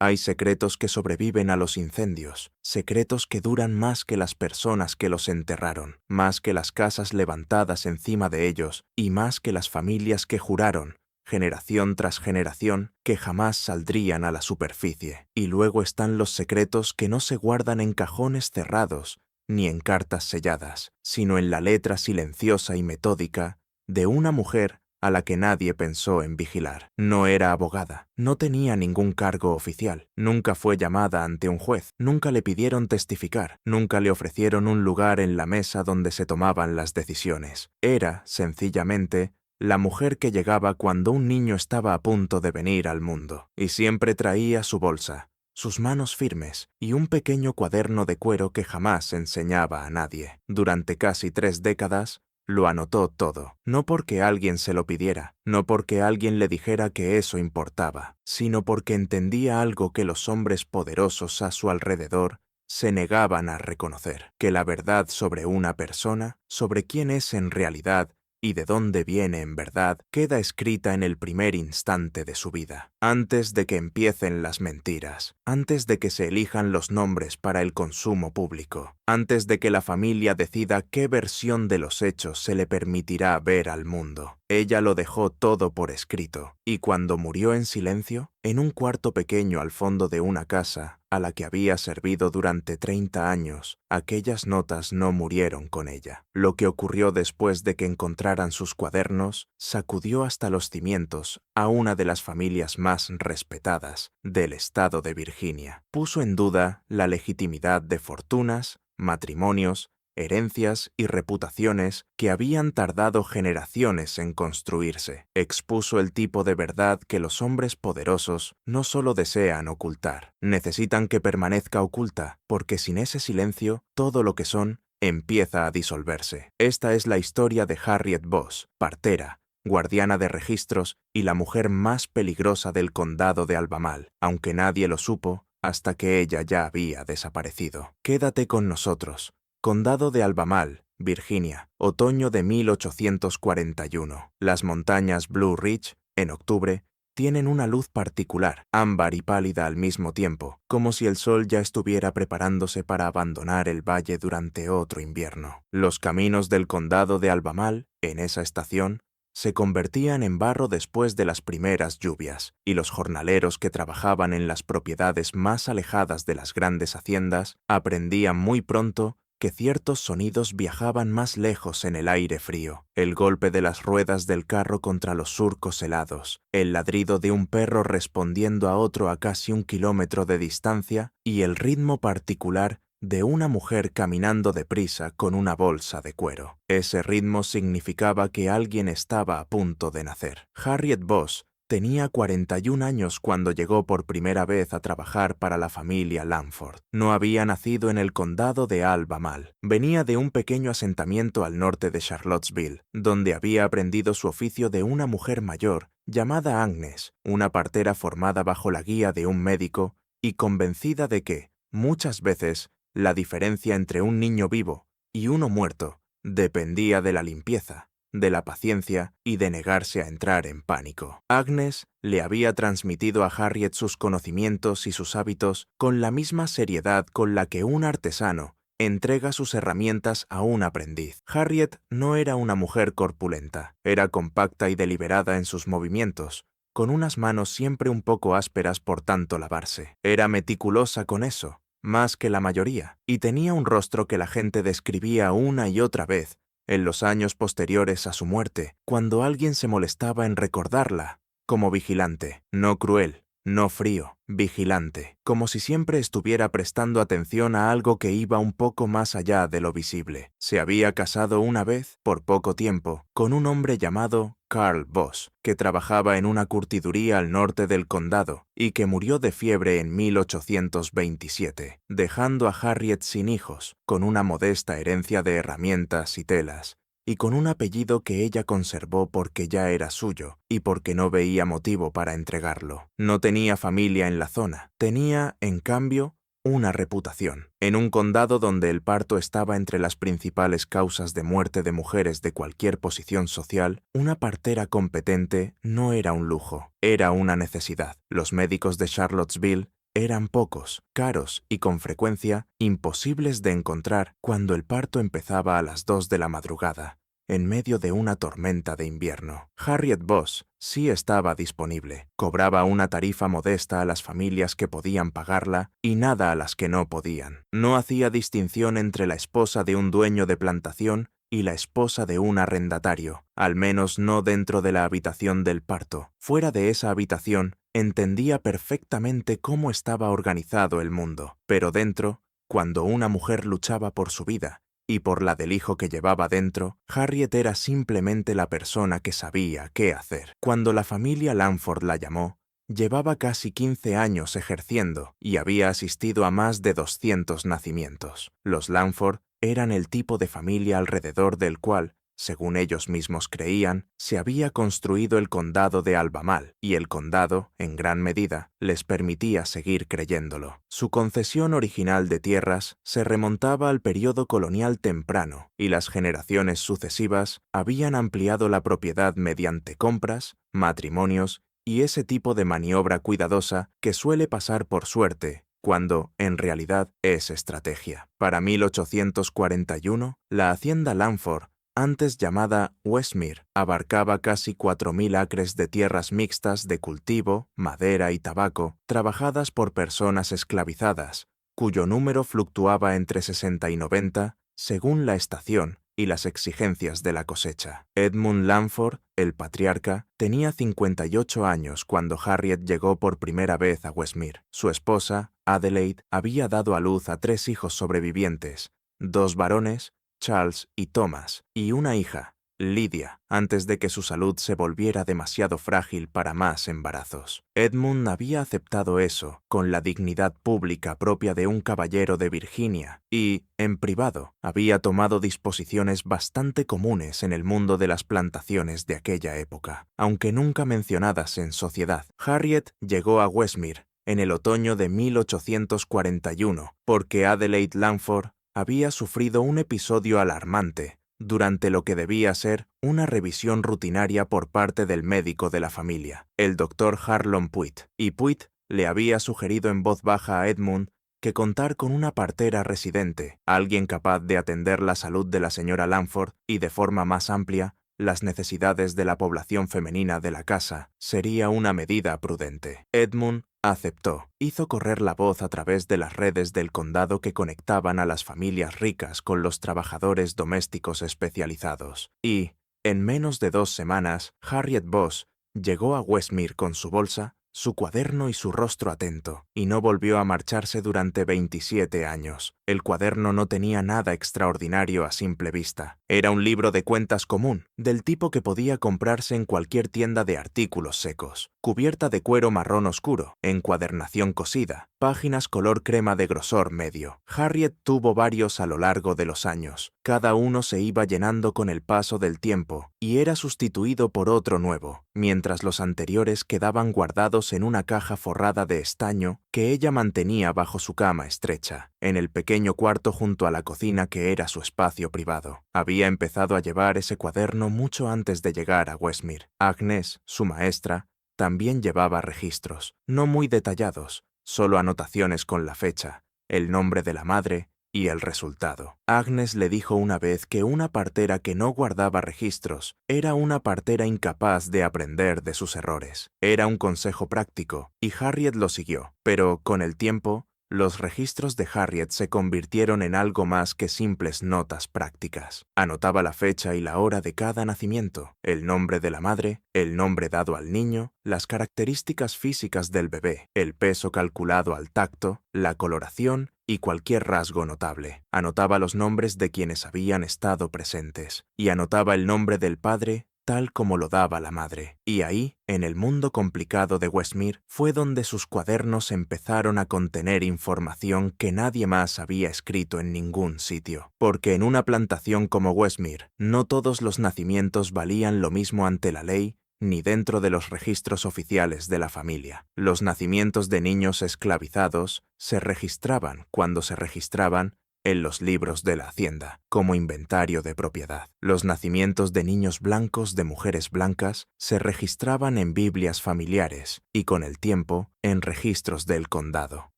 Hay secretos que sobreviven a los incendios, secretos que duran más que las personas que los enterraron, más que las casas levantadas encima de ellos y más que las familias que juraron, generación tras generación, que jamás saldrían a la superficie. Y luego están los secretos que no se guardan en cajones cerrados ni en cartas selladas, sino en la letra silenciosa y metódica de una mujer a la que nadie pensó en vigilar. No era abogada, no tenía ningún cargo oficial, nunca fue llamada ante un juez, nunca le pidieron testificar, nunca le ofrecieron un lugar en la mesa donde se tomaban las decisiones. Era, sencillamente, la mujer que llegaba cuando un niño estaba a punto de venir al mundo, y siempre traía su bolsa, sus manos firmes y un pequeño cuaderno de cuero que jamás enseñaba a nadie. Durante casi 3 décadas, lo anotó todo, no porque alguien se lo pidiera, no porque alguien le dijera que eso importaba, sino porque entendía algo que los hombres poderosos a su alrededor se negaban a reconocer, que la verdad sobre una persona, sobre quién es en realidad y de dónde viene en verdad, queda escrita en el primer instante de su vida, antes de que empiecen las mentiras, antes de que se elijan los nombres para el consumo público, antes de que la familia decida qué versión de los hechos se le permitirá ver al mundo. Ella lo dejó todo por escrito, y cuando murió en silencio, en un cuarto pequeño al fondo de una casa a la que había servido durante 30 años, aquellas notas no murieron con ella. Lo que ocurrió después de que encontraran sus cuadernos sacudió hasta los cimientos a una de las familias más respetadas del estado de Virginia. Puso en duda la legitimidad de fortunas, matrimonios, herencias y reputaciones que habían tardado generaciones en construirse. Expuso el tipo de verdad que los hombres poderosos no solo desean ocultar, necesitan que permanezca oculta, porque sin ese silencio, todo lo que son empieza a disolverse. Esta es la historia de Harriet Boss, partera, guardiana de registros y la mujer más peligrosa del condado de Albemarle, aunque nadie lo supo hasta que ella ya había desaparecido. Quédate con nosotros. Condado de Albemarle, Virginia, otoño de 1841. Las montañas Blue Ridge, en octubre, tienen una luz particular, ámbar y pálida al mismo tiempo, como si el sol ya estuviera preparándose para abandonar el valle durante otro invierno. Los caminos del condado de Albemarle, en esa estación, se convertían en barro después de las primeras lluvias, y los jornaleros que trabajaban en las propiedades más alejadas de las grandes haciendas aprendían muy pronto que ciertos sonidos viajaban más lejos en el aire frío, el golpe de las ruedas del carro contra los surcos helados, el ladrido de un perro respondiendo a otro a casi 1 kilómetro de distancia y el ritmo particular de una mujer caminando deprisa con una bolsa de cuero. Ese ritmo significaba que alguien estaba a punto de nacer. Harriet Boss tenía 41 años cuando llegó por primera vez a trabajar para la familia Lamford. No había nacido en el condado de Albemarle. Venía de un pequeño asentamiento al norte de Charlottesville, donde había aprendido su oficio de una mujer mayor llamada Agnes, una partera formada bajo la guía de un médico y convencida de que, muchas veces, la diferencia entre un niño vivo y uno muerto dependía de la limpieza, de la paciencia y de negarse a entrar en pánico. Agnes le había transmitido a Harriet sus conocimientos y sus hábitos con la misma seriedad con la que un artesano entrega sus herramientas a un aprendiz. Harriet no era una mujer corpulenta, era compacta y deliberada en sus movimientos, con unas manos siempre un poco ásperas por tanto lavarse. Era meticulosa con eso, más que la mayoría, y tenía un rostro que la gente describía una y otra vez en los años posteriores a su muerte, cuando alguien se molestaba en recordarla, como vigilante, no cruel, no frío, vigilante, como si siempre estuviera prestando atención a algo que iba un poco más allá de lo visible. Se había casado una vez, por poco tiempo, con un hombre llamado Carl Boss, que trabajaba en una curtiduría al norte del condado y que murió de fiebre en 1827, dejando a Harriet sin hijos, con una modesta herencia de herramientas y telas, y con un apellido que ella conservó porque ya era suyo y porque no veía motivo para entregarlo. No tenía familia en la zona, tenía, en cambio, una reputación. En un condado donde el parto estaba entre las principales causas de muerte de mujeres de cualquier posición social, una partera competente no era un lujo, era una necesidad. Los médicos de Charlottesville eran pocos, caros y con frecuencia imposibles de encontrar cuando el parto empezaba a las 2 de la madrugada, en medio de una tormenta de invierno. Harriet Boss sí estaba disponible. Cobraba una tarifa modesta a las familias que podían pagarla y nada a las que no podían. No hacía distinción entre la esposa de un dueño de plantación y la esposa de un arrendatario, al menos no dentro de la habitación del parto. Fuera de esa habitación, entendía perfectamente cómo estaba organizado el mundo, pero dentro, cuando una mujer luchaba por su vida y por la del hijo que llevaba dentro, Harriet era simplemente la persona que sabía qué hacer. Cuando la familia Lanford la llamó, llevaba casi 15 años ejerciendo y había asistido a más de 200 nacimientos. Los Lanford eran el tipo de familia alrededor del cual, según ellos mismos creían, se había construido el condado de Albemarle, y el condado, en gran medida, les permitía seguir creyéndolo. Su concesión original de tierras se remontaba al periodo colonial temprano, y las generaciones sucesivas habían ampliado la propiedad mediante compras, matrimonios y ese tipo de maniobra cuidadosa que suele pasar por suerte, cuando, en realidad, es estrategia. Para 1841, la hacienda Lanford, antes llamada Westmere, abarcaba casi 4.000 acres de tierras mixtas de cultivo, madera y tabaco, trabajadas por personas esclavizadas, cuyo número fluctuaba entre 60 y 90, según la estación y las exigencias de la cosecha. Edmund Lanford, el patriarca, tenía 58 años cuando Harriet llegó por primera vez a Westmere. Su esposa, Adelaide, había dado a luz a 3 hijos sobrevivientes, 2 varones, Charles y Thomas, y una hija, Lydia, antes de que su salud se volviera demasiado frágil para más embarazos. Edmund había aceptado eso con la dignidad pública propia de un caballero de Virginia y, en privado, había tomado disposiciones bastante comunes en el mundo de las plantaciones de aquella época, aunque nunca mencionadas en sociedad. Harriet llegó a Westmere en el otoño de 1841 porque Adelaide Lanford había sufrido un episodio alarmante durante lo que debía ser una revisión rutinaria por parte del médico de la familia, el doctor Harlon Puit, y Puit le había sugerido en voz baja a Edmund que contar con una partera residente, alguien capaz de atender la salud de la señora Lanford y de forma más amplia las necesidades de la población femenina de la casa, sería una medida prudente. Edmund aceptó. Hizo correr la voz a través de las redes del condado que conectaban a las familias ricas con los trabajadores domésticos especializados. Y, en menos de 2 semanas, Harriet Boss llegó a Westmere con su bolsa, su cuaderno y su rostro atento, y no volvió a marcharse durante 27 años. El cuaderno no tenía nada extraordinario a simple vista. Era un libro de cuentas común, del tipo que podía comprarse en cualquier tienda de artículos secos. Cubierta de cuero marrón oscuro, encuadernación cosida, páginas color crema de grosor medio. Harriet tuvo varios a lo largo de los años. Cada uno se iba llenando con el paso del tiempo y era sustituido por otro nuevo, mientras los anteriores quedaban guardados en una caja forrada de estaño que ella mantenía bajo su cama estrecha, en el pequeño cuarto junto a la cocina que era su espacio privado. Había empezado a llevar ese cuaderno mucho antes de llegar a Westmere. Agnes, su maestra, también llevaba registros, no muy detallados, solo anotaciones con la fecha, el nombre de la madre y el resultado. Agnes le dijo una vez que una partera que no guardaba registros era una partera incapaz de aprender de sus errores. Era un consejo práctico, y Harriet lo siguió, pero con el tiempo, los registros de Harriet se convirtieron en algo más que simples notas prácticas. Anotaba la fecha y la hora de cada nacimiento, el nombre de la madre, el nombre dado al niño, las características físicas del bebé, el peso calculado al tacto, la coloración y cualquier rasgo notable. Anotaba los nombres de quienes habían estado presentes, y anotaba el nombre del padre tal como lo daba la madre. Y ahí, en el mundo complicado de Westmere, fue donde sus cuadernos empezaron a contener información que nadie más había escrito en ningún sitio. Porque en una plantación como Westmere, no todos los nacimientos valían lo mismo ante la ley ni dentro de los registros oficiales de la familia. Los nacimientos de niños esclavizados se registraban cuando se registraban en los libros de la hacienda, como inventario de propiedad. Los nacimientos de niños blancos de mujeres blancas se registraban en Biblias familiares y, con el tiempo, en registros del condado.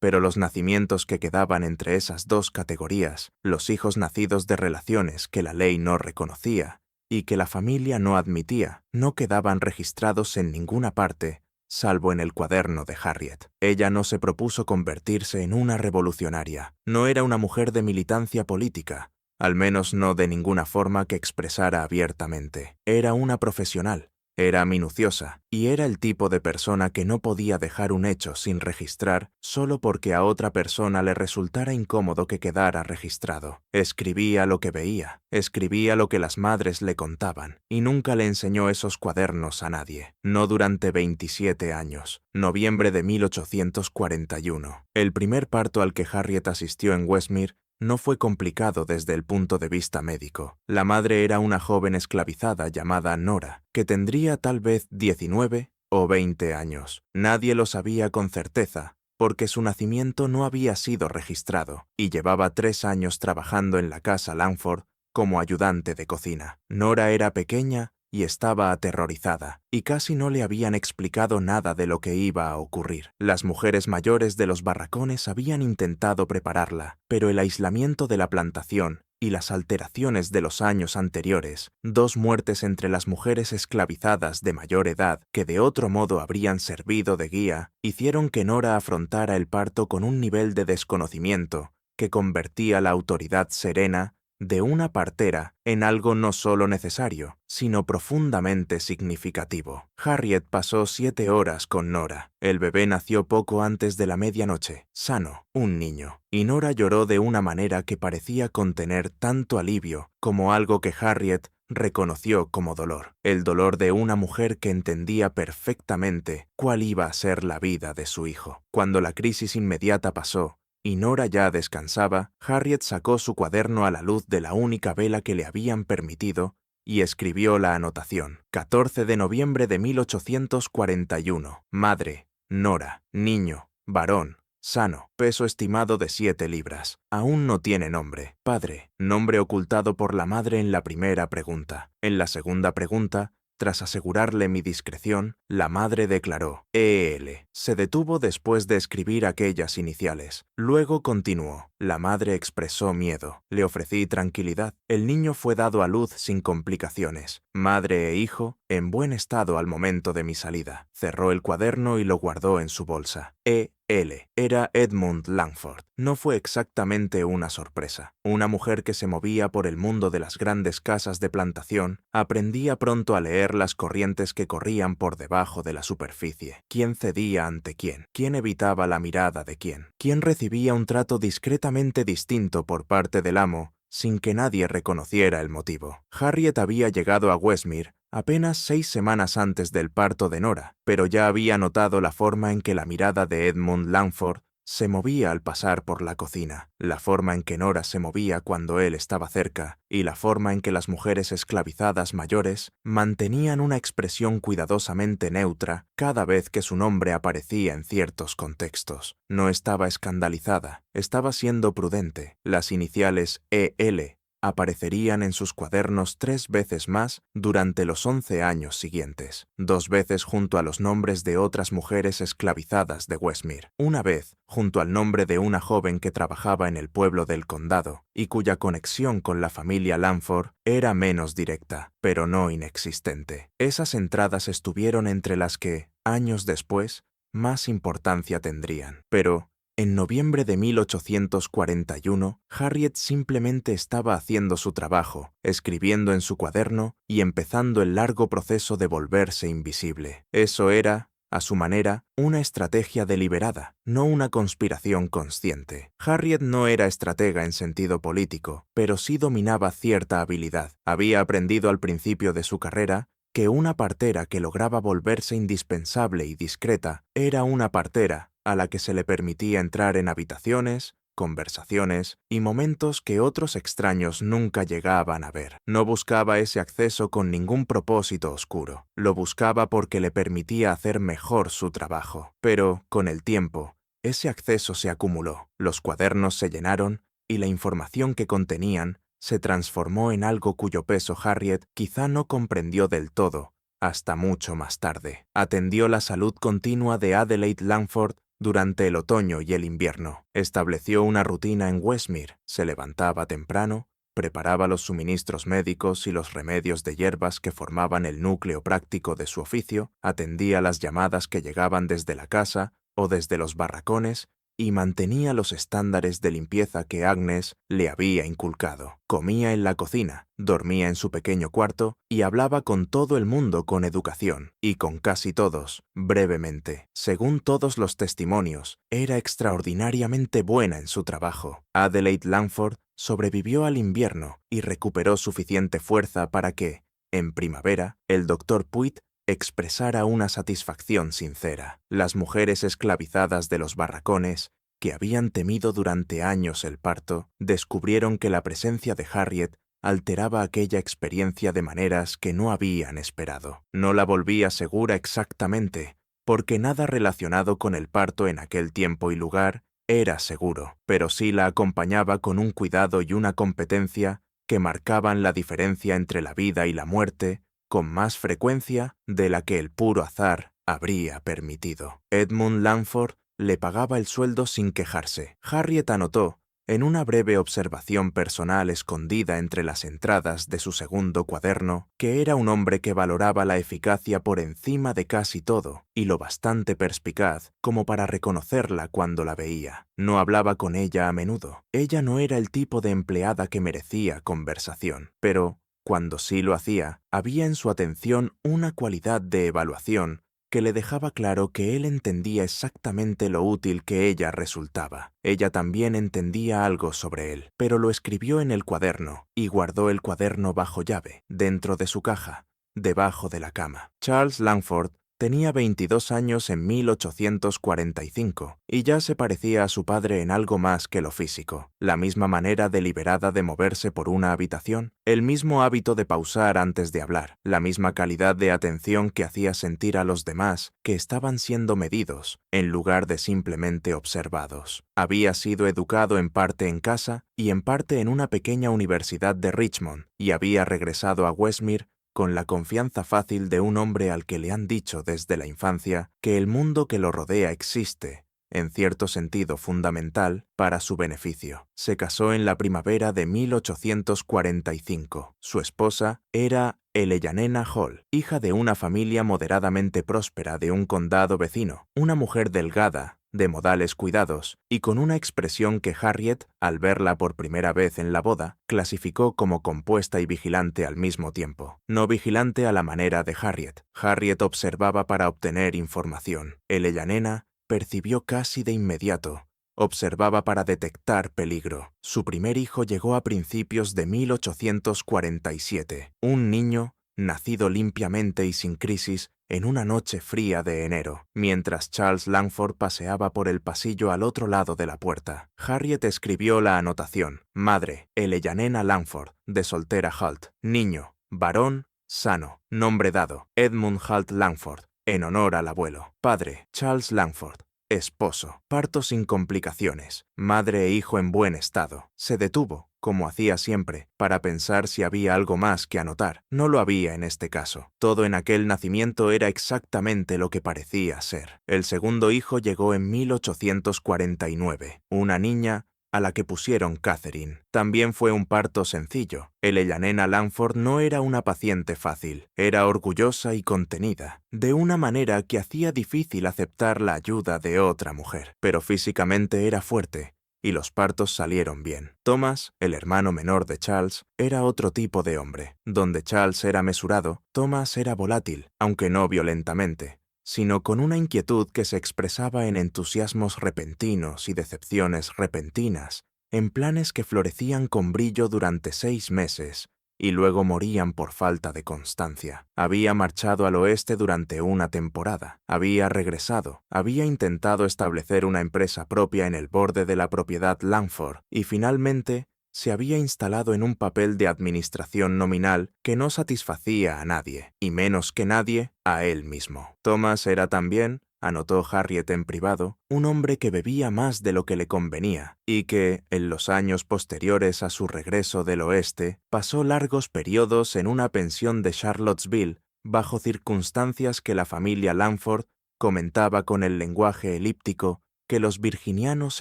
Pero los nacimientos que quedaban entre esas dos categorías, los hijos nacidos de relaciones que la ley no reconocía y que la familia no admitía, no quedaban registrados en ninguna parte, salvo en el cuaderno de Harriet. Ella no se propuso convertirse en una revolucionaria. No era una mujer de militancia política, al menos no de ninguna forma que expresara abiertamente. Era una profesional. Era minuciosa, y era el tipo de persona que no podía dejar un hecho sin registrar solo porque a otra persona le resultara incómodo que quedara registrado. Escribía lo que veía, escribía lo que las madres le contaban, y nunca le enseñó esos cuadernos a nadie. No durante 27 años. Noviembre de 1841. El primer parto al que Harriet asistió en Westmere no fue complicado desde el punto de vista médico. La madre era una joven esclavizada llamada Nora, que tendría tal vez 19 o 20 años. Nadie lo sabía con certeza, porque su nacimiento no había sido registrado, y llevaba 3 años trabajando en la casa Langford como ayudante de cocina. Nora era pequeña y estaba aterrorizada, y casi no le habían explicado nada de lo que iba a ocurrir. Las mujeres mayores de los barracones habían intentado prepararla, pero el aislamiento de la plantación y las alteraciones de los años anteriores, 2 muertes entre las mujeres esclavizadas de mayor edad que de otro modo habrían servido de guía, hicieron que Nora afrontara el parto con un nivel de desconocimiento que convertía la autoridad serena de una partera en algo no solo necesario, sino profundamente significativo. Harriet pasó 7 horas con Nora. El bebé nació poco antes de la medianoche, sano, un niño, y Nora lloró de una manera que parecía contener tanto alivio como algo que Harriet reconoció como dolor, el dolor de una mujer que entendía perfectamente cuál iba a ser la vida de su hijo. Cuando la crisis inmediata pasó, y Nora ya descansaba, Harriet sacó su cuaderno a la luz de la única vela que le habían permitido y escribió la anotación. 14 de noviembre de 1841. Madre, Nora. Niño, varón, sano. Peso estimado de 7 libras. Aún no tiene nombre. Padre. Nombre ocultado por la madre en la primera pregunta. En la segunda pregunta, tras asegurarle mi discreción, la madre declaró E.L. Se detuvo después de escribir aquellas iniciales. Luego continuó. La madre expresó miedo. Le ofrecí tranquilidad. El niño fue dado a luz sin complicaciones. Madre e hijo, en buen estado al momento de mi salida. Cerró el cuaderno y lo guardó en su bolsa. E.L. era Edmund Langford. No fue exactamente una sorpresa. Una mujer que se movía por el mundo de las grandes casas de plantación aprendía pronto a leer las corrientes que corrían por debajo de la superficie. ¿Quién cedía ante quién? ¿Quién evitaba la mirada de quién? ¿Quién recibía un trato discretamente distinto por parte del amo sin que nadie reconociera el motivo? Harriet había llegado a Westmere apenas 6 semanas antes del parto de Nora, pero ya había notado la forma en que la mirada de Edmund Langford se movía al pasar por la cocina, la forma en que Nora se movía cuando él estaba cerca, y la forma en que las mujeres esclavizadas mayores mantenían una expresión cuidadosamente neutra cada vez que su nombre aparecía en ciertos contextos. No estaba escandalizada, estaba siendo prudente. Las iniciales E.L. aparecerían en sus cuadernos 3 veces más durante los 11 años siguientes, 2 veces junto a los nombres de otras mujeres esclavizadas de Westmere, una vez junto al nombre de una joven que trabajaba en el pueblo del condado y cuya conexión con la familia Langford era menos directa, pero no inexistente. Esas entradas estuvieron entre las que, años después, más importancia tendrían. Pero, en noviembre de 1841, Harriet simplemente estaba haciendo su trabajo, escribiendo en su cuaderno y empezando el largo proceso de volverse invisible. Eso era, a su manera, una estrategia deliberada, no una conspiración consciente. Harriet no era estratega en sentido político, pero sí dominaba cierta habilidad. Había aprendido al principio de su carrera que una partera que lograba volverse indispensable y discreta era una partera a la que se le permitía entrar en habitaciones, conversaciones y momentos que otros extraños nunca llegaban a ver. No buscaba ese acceso con ningún propósito oscuro. Lo buscaba porque le permitía hacer mejor su trabajo. Pero, con el tiempo, ese acceso se acumuló, los cuadernos se llenaron y la información que contenían se transformó en algo cuyo peso Harriet quizá no comprendió del todo hasta mucho más tarde. Atendió la salud continua de Adelaide Langford durante el otoño y el invierno. Estableció una rutina en Westmere. Se levantaba temprano, preparaba los suministros médicos y los remedios de hierbas que formaban el núcleo práctico de su oficio, atendía las llamadas que llegaban desde la casa o desde los barracones y mantenía los estándares de limpieza que Agnes le había inculcado. Comía en la cocina, dormía en su pequeño cuarto y hablaba con todo el mundo con educación, y con casi todos, brevemente. Según todos los testimonios, era extraordinariamente buena en su trabajo. Adelaide Langford sobrevivió al invierno y recuperó suficiente fuerza para que, en primavera, el Dr. Puit expresara una satisfacción sincera. Las mujeres esclavizadas de los barracones, que habían temido durante años el parto, descubrieron que la presencia de Harriet alteraba aquella experiencia de maneras que no habían esperado. No la volvía segura exactamente, porque nada relacionado con el parto en aquel tiempo y lugar era seguro, pero sí la acompañaba con un cuidado y una competencia que marcaban la diferencia entre la vida y la muerte, con más frecuencia de la que el puro azar habría permitido. Edmund Langford le pagaba el sueldo sin quejarse. Harriet anotó, en una breve observación personal escondida entre las entradas de su segundo cuaderno, que era un hombre que valoraba la eficacia por encima de casi todo, y lo bastante perspicaz como para reconocerla cuando la veía. No hablaba con ella a menudo. Ella no era el tipo de empleada que merecía conversación, pero cuando sí lo hacía, había en su atención una cualidad de evaluación que le dejaba claro que él entendía exactamente lo útil que ella resultaba. Ella también entendía algo sobre él, pero lo escribió en el cuaderno y guardó el cuaderno bajo llave, dentro de su caja, debajo de la cama. Charles Langford tenía 22 años en 1845 y ya se parecía a su padre en algo más que lo físico. La misma manera deliberada de moverse por una habitación, el mismo hábito de pausar antes de hablar, la misma calidad de atención que hacía sentir a los demás que estaban siendo medidos en lugar de simplemente observados. Había sido educado en parte en casa y en parte en una pequeña universidad de Richmond y había regresado a Westmere con la confianza fácil de un hombre al que le han dicho desde la infancia que el mundo que lo rodea existe, en cierto sentido fundamental, para su beneficio. Se casó en la primavera de 1845. Su esposa era Eleanor Hall, hija de una familia moderadamente próspera de un condado vecino, una mujer delgada, de modales cuidados, y con una expresión que Harriet, al verla por primera vez en la boda, clasificó como compuesta y vigilante al mismo tiempo. No vigilante a la manera de Harriet. Harriet observaba para obtener información. Eleanor percibió casi de inmediato. Observaba para detectar peligro. Su primer hijo llegó a principios de 1847. Un niño, nacido limpiamente y sin crisis, en una noche fría de enero, mientras Charles Langford paseaba por el pasillo al otro lado de la puerta. Harriet escribió la anotación: Madre, Eleanor Langford, de soltera Holt. Niño, varón, sano. Nombre dado: Edmund Holt Langford, en honor al abuelo. Padre, Charles Langford. Esposo. Parto sin complicaciones. Madre e hijo en buen estado. Se detuvo, como hacía siempre, para pensar si había algo más que anotar. No lo había en este caso. Todo en aquel nacimiento era exactamente lo que parecía ser. El segundo hijo llegó en 1849. Una niña a la que pusieron Catherine. También fue un parto sencillo. Eleanor Langford no era una paciente fácil. Era orgullosa y contenida, de una manera que hacía difícil aceptar la ayuda de otra mujer. Pero físicamente era fuerte, y los partos salieron bien. Thomas, el hermano menor de Charles, era otro tipo de hombre. Donde Charles era mesurado, Thomas era volátil, aunque no violentamente, sino con una inquietud que se expresaba en entusiasmos repentinos y decepciones repentinas, en planes que florecían con brillo durante 6 meses y luego morían por falta de constancia. Había marchado al oeste durante una temporada, había regresado, había intentado establecer una empresa propia en el borde de la propiedad Langford y finalmente se había instalado en un papel de administración nominal que no satisfacía a nadie, y menos que nadie, a él mismo. Thomas era también, anotó Harriet en privado, un hombre que bebía más de lo que le convenía y que, en los años posteriores a su regreso del oeste, pasó largos periodos en una pensión de Charlottesville bajo circunstancias que la familia Langford comentaba con el lenguaje elíptico que los virginianos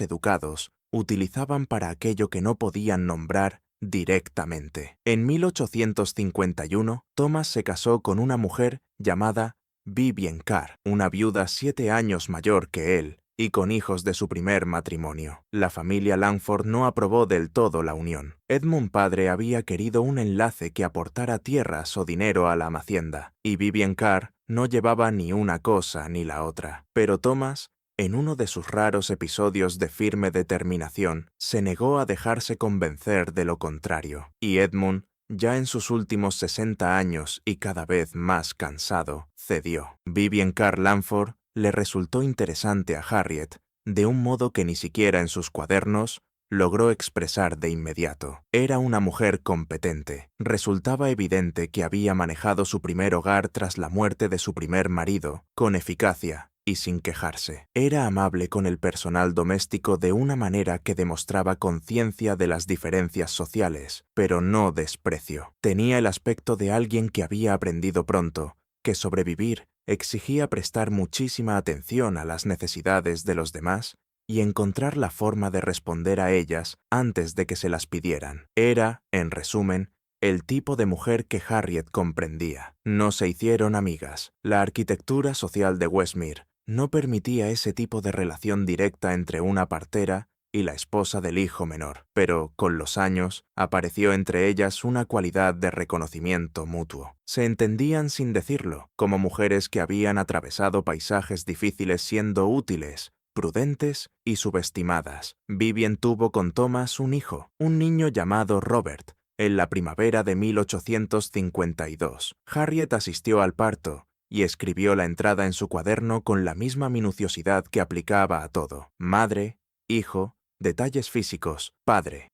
educados utilizaban para aquello que no podían nombrar directamente. En 1851, Thomas se casó con una mujer llamada Vivian Carr, una viuda 7 años mayor que él y con hijos de su primer matrimonio. La familia Langford no aprobó del todo la unión. Edmund padre había querido un enlace que aportara tierras o dinero a la hacienda, y Vivian Carr no llevaba ni una cosa ni la otra. Pero Thomas, en uno de sus raros episodios de firme determinación, se negó a dejarse convencer de lo contrario, y Edmund, ya en sus últimos 60 años y cada vez más cansado, cedió. Vivian Carr Langford le resultó interesante a Harriet, de un modo que ni siquiera en sus cuadernos logró expresar de inmediato. Era una mujer competente. Resultaba evidente que había manejado su primer hogar tras la muerte de su primer marido, con eficacia y sin quejarse. Era amable con el personal doméstico de una manera que demostraba conciencia de las diferencias sociales, pero no desprecio. Tenía el aspecto de alguien que había aprendido pronto que sobrevivir exigía prestar muchísima atención a las necesidades de los demás y encontrar la forma de responder a ellas antes de que se las pidieran. Era, en resumen, el tipo de mujer que Harriet comprendía. No se hicieron amigas. La arquitectura social de Westmere no permitía ese tipo de relación directa entre una partera y la esposa del hijo menor, pero con los años apareció entre ellas una cualidad de reconocimiento mutuo. Se entendían sin decirlo, como mujeres que habían atravesado paisajes difíciles siendo útiles, prudentes y subestimadas. Vivian tuvo con Thomas un hijo, un niño llamado Robert, en la primavera de 1852. Harriet asistió al parto y escribió la entrada en su cuaderno con la misma minuciosidad que aplicaba a todo. Madre, hijo, detalles físicos, padre,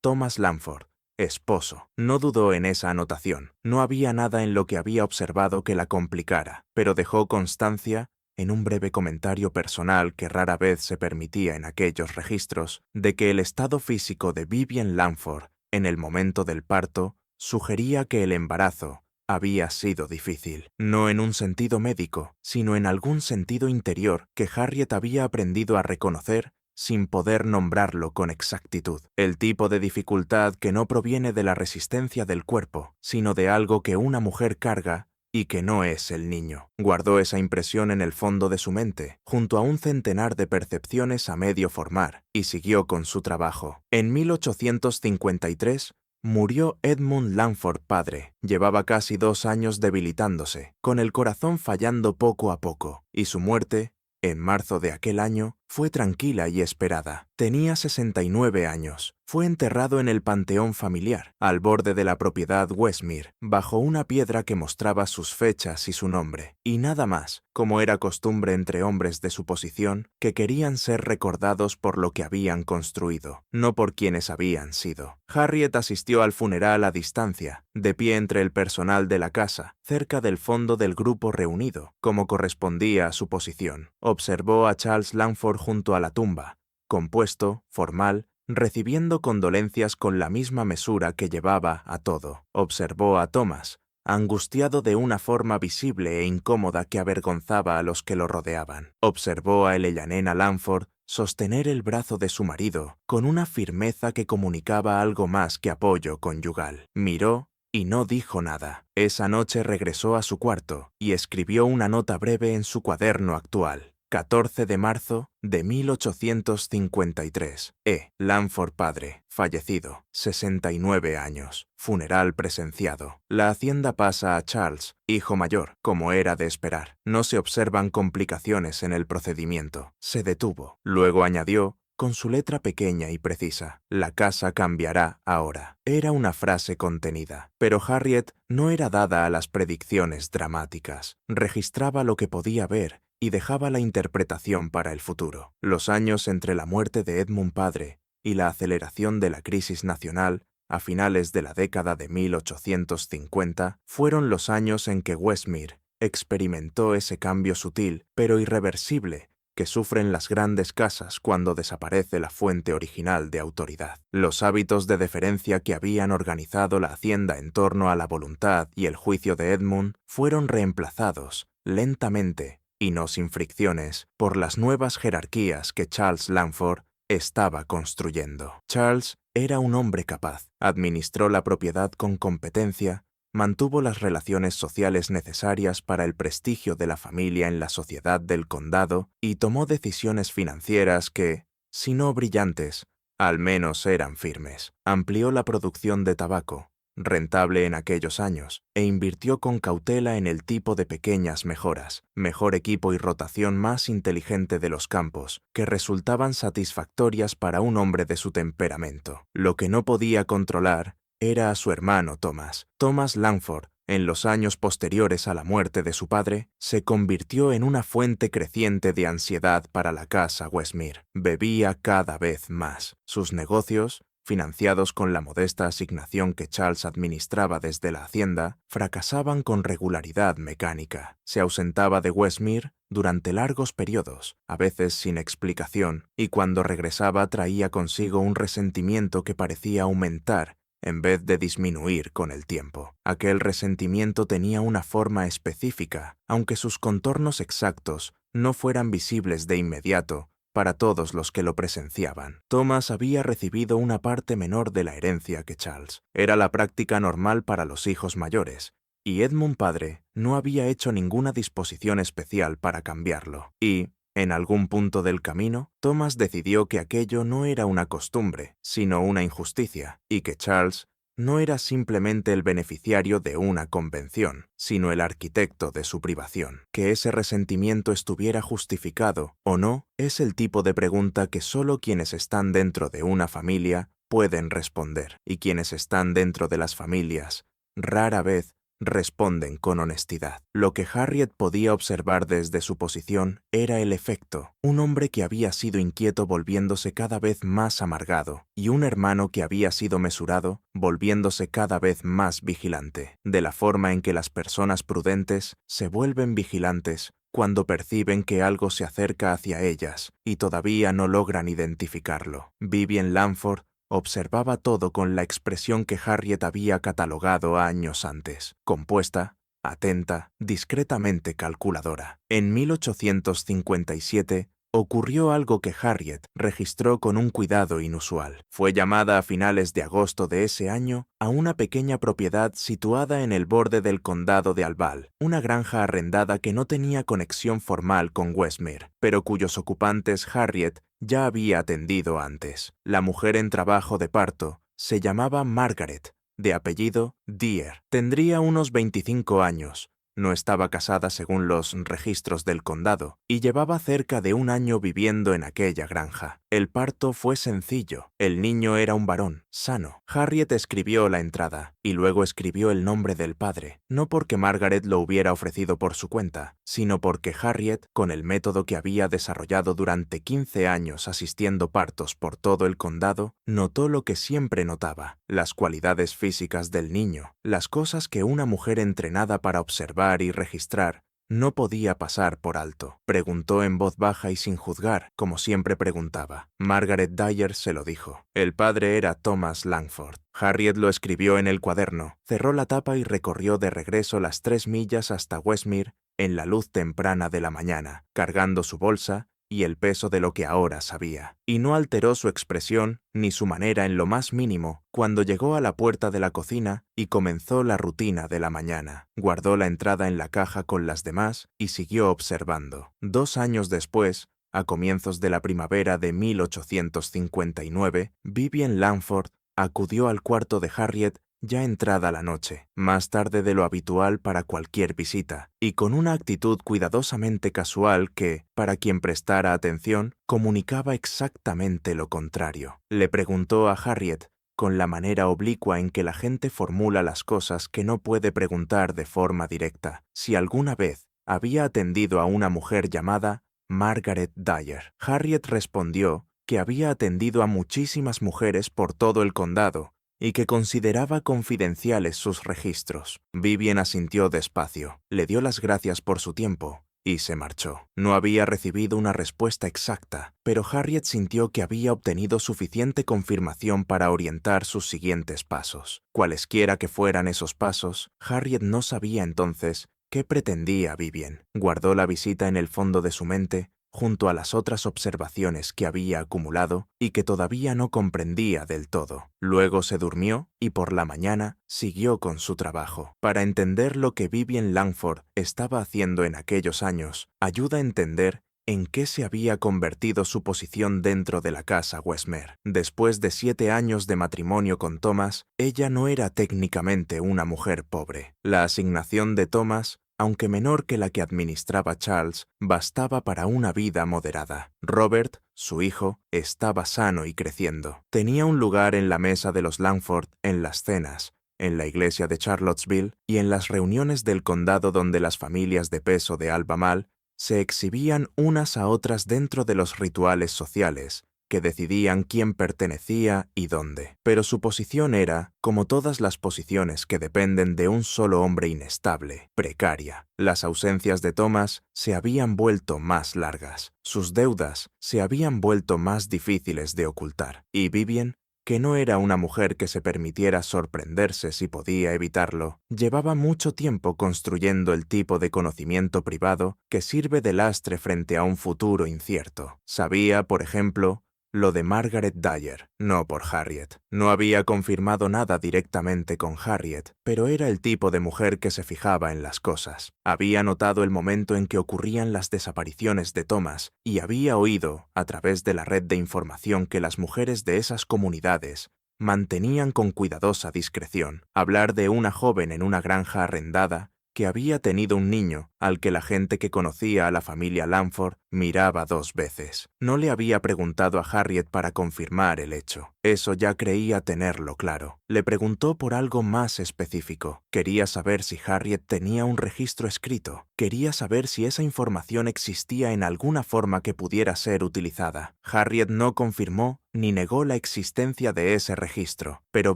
Thomas Langford, esposo. No dudó en esa anotación. No había nada en lo que había observado que la complicara, pero dejó constancia, en un breve comentario personal que rara vez se permitía en aquellos registros, de que el estado físico de Vivian Langford, en el momento del parto, sugería que el embarazo había sido difícil, no en un sentido médico, sino en algún sentido interior que Harriet había aprendido a reconocer sin poder nombrarlo con exactitud. El tipo de dificultad que no proviene de la resistencia del cuerpo, sino de algo que una mujer carga y que no es el niño. Guardó esa impresión en el fondo de su mente, junto a un centenar de percepciones a medio formar, y siguió con su trabajo. En 1853, murió Edmund Langford padre. Llevaba casi 2 años debilitándose, con el corazón fallando poco a poco, y su muerte, en marzo de aquel año, fue tranquila y esperada. Tenía 69 años. Fue enterrado en el panteón familiar, al borde de la propiedad Westmere, bajo una piedra que mostraba sus fechas y su nombre. Y nada más, como era costumbre entre hombres de su posición, que querían ser recordados por lo que habían construido, no por quienes habían sido. Harriet asistió al funeral a distancia, de pie entre el personal de la casa, cerca del fondo del grupo reunido, como correspondía a su posición. Observó a Charles Langford junto a la tumba, compuesto, formal, recibiendo condolencias con la misma mesura que llevaba a todo. Observó a Thomas, angustiado de una forma visible e incómoda que avergonzaba a los que lo rodeaban. Observó a Eleanor Langford sostener el brazo de su marido con una firmeza que comunicaba algo más que apoyo conyugal. Miró y no dijo nada. Esa noche regresó a su cuarto y escribió una nota breve en su cuaderno actual. 14 de marzo de 1853. Langford padre, fallecido, 69 años, funeral presenciado. La hacienda pasa a Charles, hijo mayor, como era de esperar. No se observan complicaciones en el procedimiento. Se detuvo. Luego añadió, con su letra pequeña y precisa, la casa cambiará ahora. Era una frase contenida, pero Harriet no era dada a las predicciones dramáticas. Registraba lo que podía ver y dejaba la interpretación para el futuro. Los años entre la muerte de Edmund padre y la aceleración de la crisis nacional a finales de la década de 1850 fueron los años en que Westmere experimentó ese cambio sutil, pero irreversible, que sufren las grandes casas cuando desaparece la fuente original de autoridad. Los hábitos de deferencia que habían organizado la hacienda en torno a la voluntad y el juicio de Edmund fueron reemplazados, lentamente, y no sin fricciones, por las nuevas jerarquías que Charles Langford estaba construyendo. Charles era un hombre capaz, administró la propiedad con competencia, mantuvo las relaciones sociales necesarias para el prestigio de la familia en la sociedad del condado y tomó decisiones financieras que, si no brillantes, al menos eran firmes. Amplió la producción de tabaco, rentable en aquellos años, e invirtió con cautela en el tipo de pequeñas mejoras, mejor equipo y rotación más inteligente de los campos, que resultaban satisfactorias para un hombre de su temperamento. Lo que no podía controlar era a su hermano Thomas. Thomas Langford, en los años posteriores a la muerte de su padre, se convirtió en una fuente creciente de ansiedad para la casa Westmere. Bebía cada vez más. Sus negocios, financiados con la modesta asignación que Charles administraba desde la hacienda, fracasaban con regularidad mecánica. Se ausentaba de Westmere durante largos periodos, a veces sin explicación, y cuando regresaba traía consigo un resentimiento que parecía aumentar en vez de disminuir con el tiempo. Aquel resentimiento tenía una forma específica, aunque sus contornos exactos no fueran visibles de inmediato para todos los que lo presenciaban. Thomas había recibido una parte menor de la herencia que Charles. Era la práctica normal para los hijos mayores, y Edmund padre no había hecho ninguna disposición especial para cambiarlo. Y, en algún punto del camino, Thomas decidió que aquello no era una costumbre, sino una injusticia, y que Charles no era simplemente el beneficiario de una convención, sino el arquitecto de su privación. Que ese resentimiento estuviera justificado o no es el tipo de pregunta que solo quienes están dentro de una familia pueden responder, y quienes están dentro de las familias rara vez responden con honestidad. Lo que Harriet podía observar desde su posición era el efecto. Un hombre que había sido inquieto volviéndose cada vez más amargado, y un hermano que había sido mesurado volviéndose cada vez más vigilante. De la forma en que las personas prudentes se vuelven vigilantes cuando perciben que algo se acerca hacia ellas y todavía no logran identificarlo. Vivien Langford observaba todo con la expresión que Harriet había catalogado años antes, compuesta, atenta, discretamente calculadora. En 1857 ocurrió algo que Harriet registró con un cuidado inusual. Fue llamada a finales de agosto de ese año a una pequeña propiedad situada en el borde del condado de Albal, una granja arrendada que no tenía conexión formal con Westmere, pero cuyos ocupantes Harriet ya había atendido antes. La mujer en trabajo de parto se llamaba Margaret, de apellido Deer. Tendría unos 25 años. No estaba casada según los registros del condado y llevaba cerca de un año viviendo en aquella granja. El parto fue sencillo. El niño era un varón, sano. Harriet escribió la entrada y luego escribió el nombre del padre, no porque Margaret lo hubiera ofrecido por su cuenta, sino porque Harriet, con el método que había desarrollado durante 15 años asistiendo partos por todo el condado, notó lo que siempre notaba: las cualidades físicas del niño, las cosas que una mujer entrenada para observar y registrar no podía pasar por alto. Preguntó en voz baja y sin juzgar, como siempre preguntaba. Margaret Dyer se lo dijo. El padre era Thomas Langford. Harriet lo escribió en el cuaderno, cerró la tapa y recorrió de regreso las 3 millas hasta Westmere en la luz temprana de la mañana, cargando su bolsa y el peso de lo que ahora sabía. Y no alteró su expresión ni su manera en lo más mínimo cuando llegó a la puerta de la cocina y comenzó la rutina de la mañana. Guardó la entrada en la caja con las demás y siguió observando. 2 años después, a comienzos de la primavera de 1859, Vivien Langford acudió al cuarto de Harriet ya entrada la noche, más tarde de lo habitual para cualquier visita, y con una actitud cuidadosamente casual que, para quien prestara atención, comunicaba exactamente lo contrario. Le preguntó a Harriet, con la manera oblicua en que la gente formula las cosas que no puede preguntar de forma directa, si alguna vez había atendido a una mujer llamada Margaret Dyer. Harriet respondió que había atendido a muchísimas mujeres por todo el condado, y que consideraba confidenciales sus registros. Vivian asintió despacio, le dio las gracias por su tiempo y se marchó. No había recibido una respuesta exacta, pero Harriet sintió que había obtenido suficiente confirmación para orientar sus siguientes pasos. Cualesquiera que fueran esos pasos, Harriet no sabía entonces qué pretendía Vivian. Guardó la visita en el fondo de su mente, junto a las otras observaciones que había acumulado y que todavía no comprendía del todo. Luego se durmió y por la mañana siguió con su trabajo. Para entender lo que Vivian Langford estaba haciendo en aquellos años, ayuda a entender en qué se había convertido su posición dentro de la casa Westmere. Después de 7 años de matrimonio con Thomas, ella no era técnicamente una mujer pobre. La asignación de Thomas, aunque menor que la que administraba Charles, bastaba para una vida moderada. Robert, su hijo, estaba sano y creciendo. Tenía un lugar en la mesa de los Langford en las cenas, en la iglesia de Charlottesville y en las reuniones del condado donde las familias de peso de Albemarle se exhibían unas a otras dentro de los rituales sociales que decidían quién pertenecía y dónde. Pero su posición era, como todas las posiciones que dependen de un solo hombre inestable, precaria. Las ausencias de Thomas se habían vuelto más largas, sus deudas se habían vuelto más difíciles de ocultar, y Vivian, que no era una mujer que se permitiera sorprenderse si podía evitarlo, llevaba mucho tiempo construyendo el tipo de conocimiento privado que sirve de lastre frente a un futuro incierto. Sabía, por ejemplo, lo de Margaret Dyer, no por Harriet. No había confirmado nada directamente con Harriet, pero era el tipo de mujer que se fijaba en las cosas. Había notado el momento en que ocurrían las desapariciones de Thomas y había oído, a través de la red de información que las mujeres de esas comunidades mantenían con cuidadosa discreción, hablar de una joven en una granja arrendada que había tenido un niño al que la gente que conocía a la familia Langford miraba 2 veces. No le había preguntado a Harriet para confirmar el hecho. Eso ya creía tenerlo claro. Le preguntó por algo más específico. Quería saber si Harriet tenía un registro escrito. Quería saber si esa información existía en alguna forma que pudiera ser utilizada. Harriet no confirmó ni negó la existencia de ese registro, pero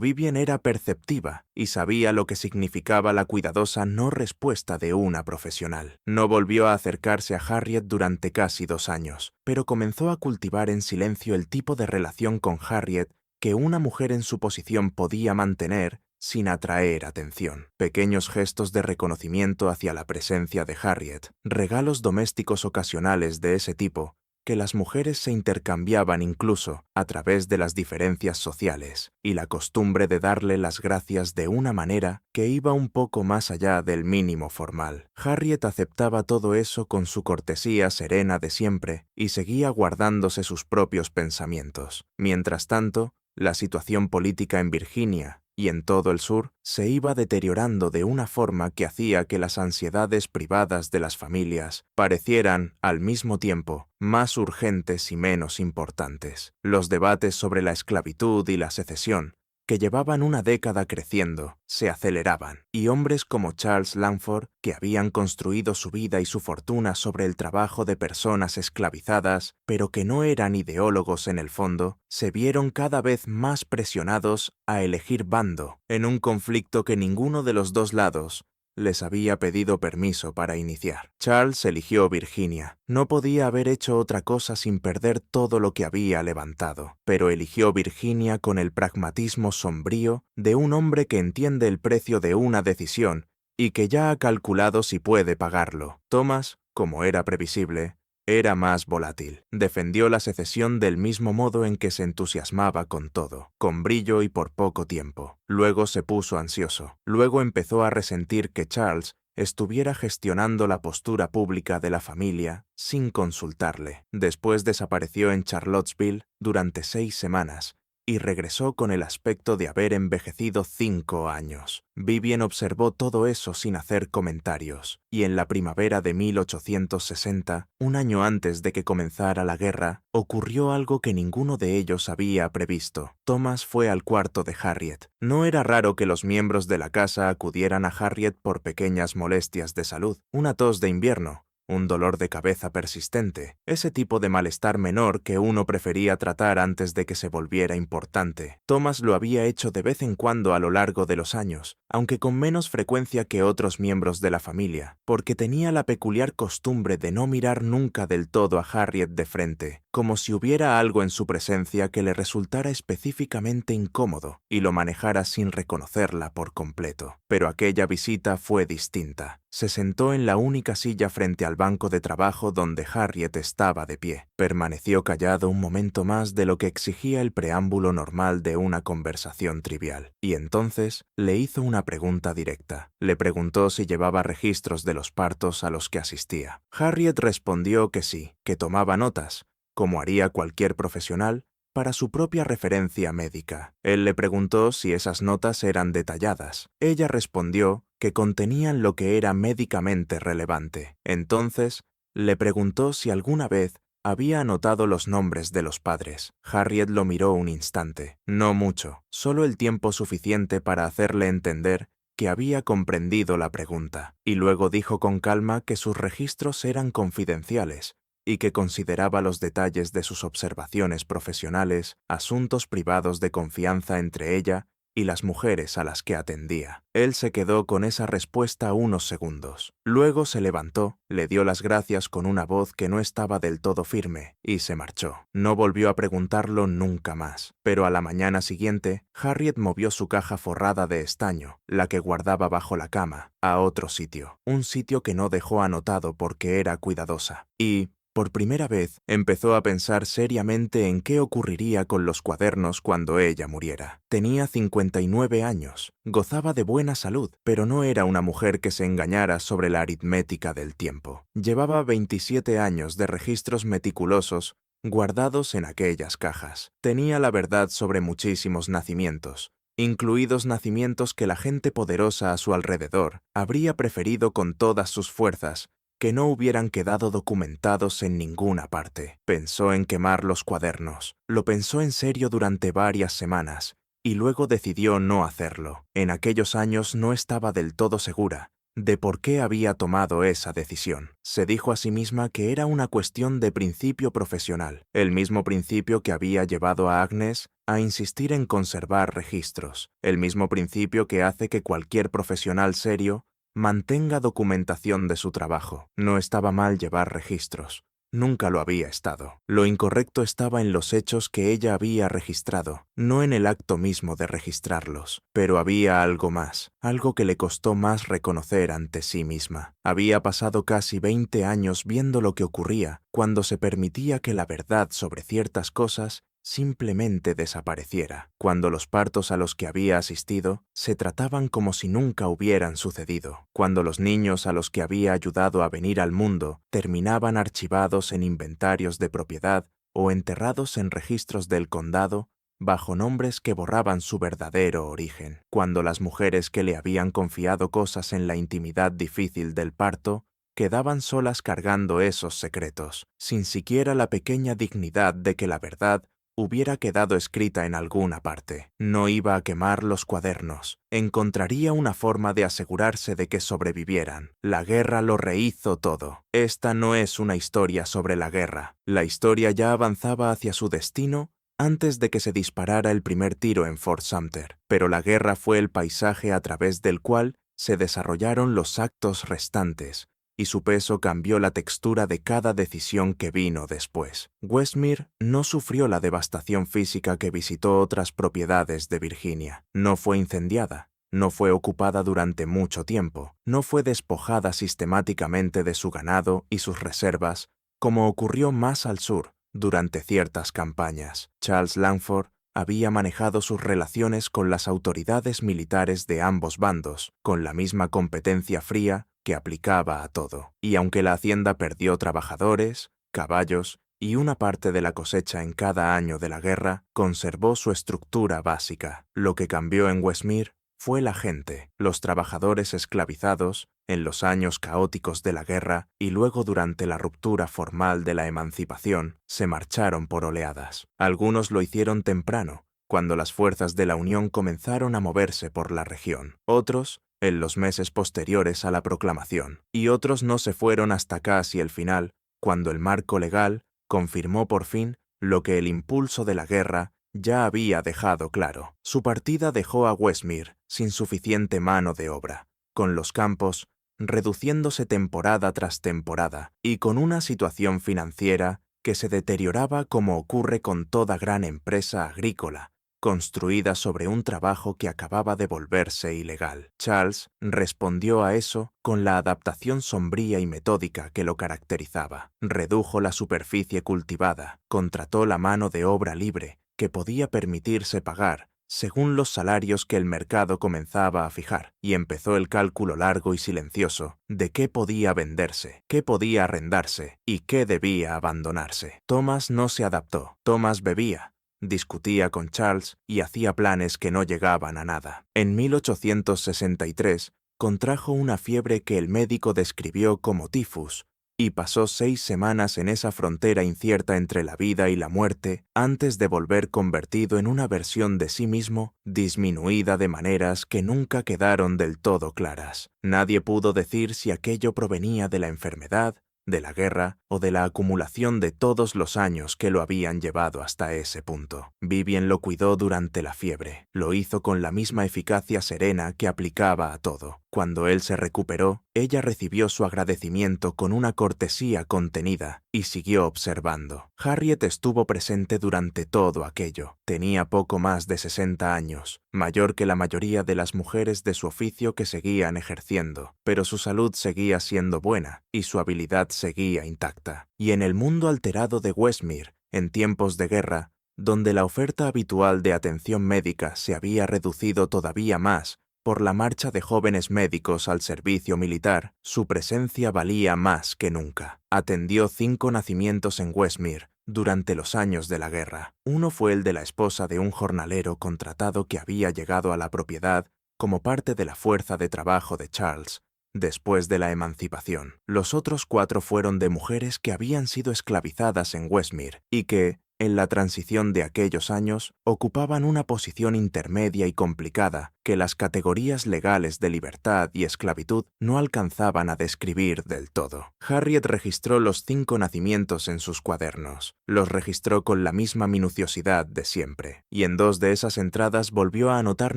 Vivian era perceptiva y sabía lo que significaba la cuidadosa no respuesta de una profesional. No volvió a acercarse a Harriet durante casi 2 años, pero comenzó a cultivar en silencio el tipo de relación con Harriet que una mujer en su posición podía mantener sin atraer atención. Pequeños gestos de reconocimiento hacia la presencia de Harriet, regalos domésticos ocasionales de ese tipo, que las mujeres se intercambiaban incluso a través de las diferencias sociales, y la costumbre de darle las gracias de una manera que iba un poco más allá del mínimo formal. Harriet aceptaba todo eso con su cortesía serena de siempre y seguía guardándose sus propios pensamientos. Mientras tanto, la situación política en Virginia y en todo el sur se iba deteriorando de una forma que hacía que las ansiedades privadas de las familias parecieran, al mismo tiempo, más urgentes y menos importantes. Los debates sobre la esclavitud y la secesión, que llevaban una década creciendo, se aceleraban, y hombres como Charles Langford, que habían construido su vida y su fortuna sobre el trabajo de personas esclavizadas, pero que no eran ideólogos en el fondo, se vieron cada vez más presionados a elegir bando en un conflicto que ninguno de los 2 lados les había pedido permiso para iniciar. Charles eligió Virginia. No podía haber hecho otra cosa sin perder todo lo que había levantado, pero eligió Virginia con el pragmatismo sombrío de un hombre que entiende el precio de una decisión y que ya ha calculado si puede pagarlo. Thomas, como era previsible, era más volátil. Defendió la secesión del mismo modo en que se entusiasmaba con todo, con brillo y por poco tiempo. Luego se puso ansioso. Luego empezó a resentir que Charles estuviera gestionando la postura pública de la familia sin consultarle. Después desapareció en Charlottesville durante 6 semanas y regresó con el aspecto de haber envejecido 5 años. Vivian observó todo eso sin hacer comentarios, y en la primavera de 1860, un año antes de que comenzara la guerra, ocurrió algo que ninguno de ellos había previsto. Thomas fue al cuarto de Harriet. No era raro que los miembros de la casa acudieran a Harriet por pequeñas molestias de salud, una tos de invierno, un dolor de cabeza persistente, ese tipo de malestar menor que uno prefería tratar antes de que se volviera importante. Thomas lo había hecho de vez en cuando a lo largo de los años, aunque con menos frecuencia que otros miembros de la familia, porque tenía la peculiar costumbre de no mirar nunca del todo a Harriet de frente, como si hubiera algo en su presencia que le resultara específicamente incómodo y lo manejara sin reconocerla por completo. Pero aquella visita fue distinta. Se sentó en la única silla frente al banco de trabajo donde Harriet estaba de pie. Permaneció callado un momento más de lo que exigía el preámbulo normal de una conversación trivial, y entonces le hizo una pregunta directa. Le preguntó si llevaba registros de los partos a los que asistía. Harriet respondió que sí, que tomaba notas, como haría cualquier profesional, para su propia referencia médica. Él le preguntó si esas notas eran detalladas. Ella respondió que contenían lo que era médicamente relevante. Entonces, le preguntó si alguna vez había anotado los nombres de los padres. Harriet lo miró un instante. No mucho, solo el tiempo suficiente para hacerle entender que había comprendido la pregunta, y luego dijo con calma que sus registros eran confidenciales y que consideraba los detalles de sus observaciones profesionales asuntos privados de confianza entre ella y las mujeres a las que atendía. Él se quedó con esa respuesta unos segundos. Luego se levantó, le dio las gracias con una voz que no estaba del todo firme y se marchó. No volvió a preguntarlo nunca más. Pero a la mañana siguiente, Harriet movió su caja forrada de estaño, la que guardaba bajo la cama, a otro sitio. Un sitio que no dejó anotado porque era cuidadosa. Y, por primera vez, empezó a pensar seriamente en qué ocurriría con los cuadernos cuando ella muriera. Tenía 59 años, gozaba de buena salud, pero no era una mujer que se engañara sobre la aritmética del tiempo. Llevaba 27 años de registros meticulosos guardados en aquellas cajas. Tenía la verdad sobre muchísimos nacimientos, incluidos nacimientos que la gente poderosa a su alrededor habría preferido con todas sus fuerzas que no hubieran quedado documentados en ninguna parte. Pensó en quemar los cuadernos. Lo pensó en serio durante varias semanas, y luego decidió no hacerlo. En aquellos años no estaba del todo segura de por qué había tomado esa decisión. Se dijo a sí misma que era una cuestión de principio profesional, el mismo principio que había llevado a Agnes a insistir en conservar registros, el mismo principio que hace que cualquier profesional serio mantenga documentación de su trabajo. No estaba mal llevar registros. Nunca lo había estado. Lo incorrecto estaba en los hechos que ella había registrado, no en el acto mismo de registrarlos. Pero había algo más, algo que le costó más reconocer ante sí misma. Había pasado casi 20 años viendo lo que ocurría cuando se permitía que la verdad sobre ciertas cosas simplemente desapareciera, cuando los partos a los que había asistido se trataban como si nunca hubieran sucedido, cuando los niños a los que había ayudado a venir al mundo terminaban archivados en inventarios de propiedad o enterrados en registros del condado bajo nombres que borraban su verdadero origen, cuando las mujeres que le habían confiado cosas en la intimidad difícil del parto quedaban solas cargando esos secretos, sin siquiera la pequeña dignidad de que la verdad hubiera quedado escrita en alguna parte. No iba a quemar los cuadernos. Encontraría una forma de asegurarse de que sobrevivieran. La guerra lo rehizo todo. Esta no es una historia sobre la guerra. La historia ya avanzaba hacia su destino antes de que se disparara el primer tiro en Fort Sumter. Pero la guerra fue el paisaje a través del cual se desarrollaron los actos restantes, y su peso cambió la textura de cada decisión que vino después. Westmere no sufrió la devastación física que visitó otras propiedades de Virginia. No fue incendiada, no fue ocupada durante mucho tiempo, no fue despojada sistemáticamente de su ganado y sus reservas, como ocurrió más al sur durante ciertas campañas. Charles Langford había manejado sus relaciones con las autoridades militares de ambos bandos, con la misma competencia fría que aplicaba a todo. Y aunque la hacienda perdió trabajadores, caballos y una parte de la cosecha en cada año de la guerra, conservó su estructura básica. Lo que cambió en Westmere fue la gente, los trabajadores esclavizados en los años caóticos de la guerra y luego durante la ruptura formal de la emancipación, se marcharon por oleadas. Algunos lo hicieron temprano, cuando las fuerzas de la Unión comenzaron a moverse por la región. Otros, en los meses posteriores a la proclamación, y otros no se fueron hasta casi el final, cuando el marco legal confirmó por fin lo que el impulso de la guerra ya había dejado claro. Su partida dejó a Westmere sin suficiente mano de obra, con los campos reduciéndose temporada tras temporada y con una situación financiera que se deterioraba como ocurre con toda gran empresa agrícola, construida sobre un trabajo que acababa de volverse ilegal. Charles respondió a eso con la adaptación sombría y metódica que lo caracterizaba. Redujo la superficie cultivada, contrató la mano de obra libre que podía permitirse pagar según los salarios que el mercado comenzaba a fijar, y empezó el cálculo largo y silencioso de qué podía venderse, qué podía arrendarse y qué debía abandonarse. Thomas no se adaptó. Thomas bebía, discutía con Charles y hacía planes que no llegaban a nada. En 1863 contrajo una fiebre que el médico describió como tifus, y pasó 6 semanas en esa frontera incierta entre la vida y la muerte antes de volver convertido en una versión de sí mismo disminuida de maneras que nunca quedaron del todo claras. Nadie pudo decir si aquello provenía de la enfermedad, de la guerra o de la acumulación de todos los años que lo habían llevado hasta ese punto. Vivien lo cuidó durante la fiebre. Lo hizo con la misma eficacia serena que aplicaba a todo. Cuando él se recuperó, ella recibió su agradecimiento con una cortesía contenida y siguió observando. Harriet estuvo presente durante todo aquello. Tenía poco más de 60 años, mayor que la mayoría de las mujeres de su oficio que seguían ejerciendo, pero su salud seguía siendo buena y su habilidad seguía intacta. Y en el mundo alterado de Westmere, en tiempos de guerra, donde la oferta habitual de atención médica se había reducido todavía más por la marcha de jóvenes médicos al servicio militar, su presencia valía más que nunca. Atendió 5 nacimientos en Westmere durante los años de la guerra. Uno fue el de la esposa de un jornalero contratado que había llegado a la propiedad como parte de la fuerza de trabajo de Charles, después de la emancipación. Los otros 4 fueron de mujeres que habían sido esclavizadas en Westmere y que, en la transición de aquellos años, ocupaban una posición intermedia y complicada que las categorías legales de libertad y esclavitud no alcanzaban a describir del todo. Harriet registró los 5 nacimientos en sus cuadernos. Los registró con la misma minuciosidad de siempre, y en 2 de esas entradas volvió a anotar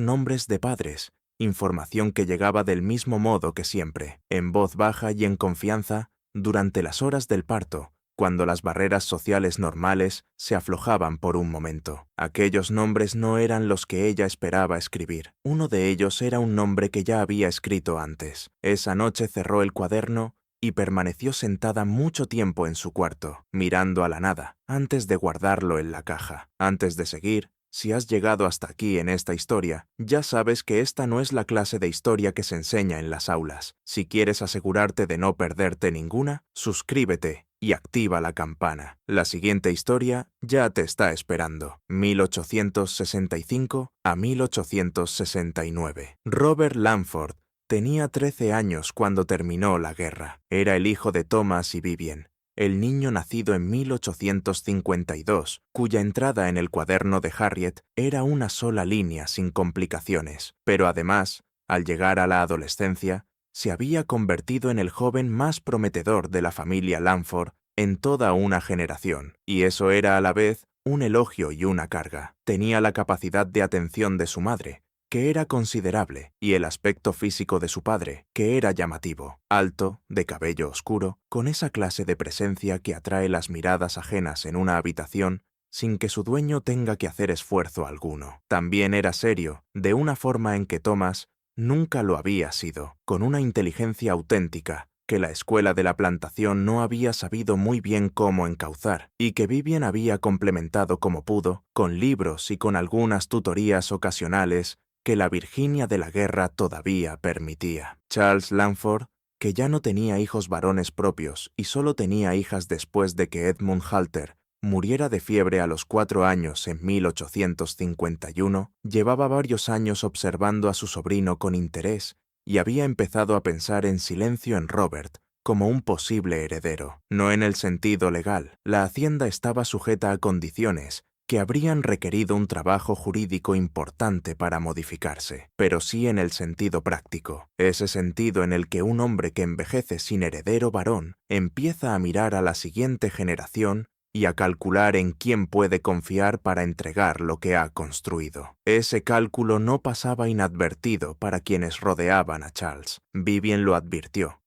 nombres de padres, información que llegaba del mismo modo que siempre, en voz baja y en confianza, durante las horas del parto, cuando las barreras sociales normales se aflojaban por un momento. Aquellos nombres no eran los que ella esperaba escribir. Uno de ellos era un nombre que ya había escrito antes. Esa noche cerró el cuaderno y permaneció sentada mucho tiempo en su cuarto, mirando a la nada, antes de guardarlo en la caja. Antes de seguir, si has llegado hasta aquí en esta historia, ya sabes que esta no es la clase de historia que se enseña en las aulas. Si quieres asegurarte de no perderte ninguna, suscríbete y activa la campana. La siguiente historia ya te está esperando. 1865 a 1869. Robert Langford tenía 13 años cuando terminó la guerra. Era el hijo de Thomas y Vivien, el niño nacido en 1852, cuya entrada en el cuaderno de Harriet era una sola línea sin complicaciones. Pero además, al llegar a la adolescencia, se había convertido en el joven más prometedor de la familia Langford en toda una generación, y eso era a la vez un elogio y una carga. Tenía la capacidad de atención de su madre, que era considerable, y el aspecto físico de su padre, que era llamativo, alto, de cabello oscuro, con esa clase de presencia que atrae las miradas ajenas en una habitación sin que su dueño tenga que hacer esfuerzo alguno. También era serio, de una forma en que Thomas nunca lo había sido, con una inteligencia auténtica que la escuela de la plantación no había sabido muy bien cómo encauzar, y que Vivien había complementado como pudo, con libros y con algunas tutorías ocasionales que la Virginia de la guerra todavía permitía. Charles Langford, que ya no tenía hijos varones propios y solo tenía hijas después de que Edmund Halter muriera de fiebre a los 4 años en 1851, llevaba varios años observando a su sobrino con interés y había empezado a pensar en silencio en Robert como un posible heredero. No en el sentido legal. La hacienda estaba sujeta a condiciones que habrían requerido un trabajo jurídico importante para modificarse, pero sí en el sentido práctico, ese sentido en el que un hombre que envejece sin heredero varón empieza a mirar a la siguiente generación y a calcular en quién puede confiar para entregar lo que ha construido. Ese cálculo no pasaba inadvertido para quienes rodeaban a Charles. Vivien lo advirtió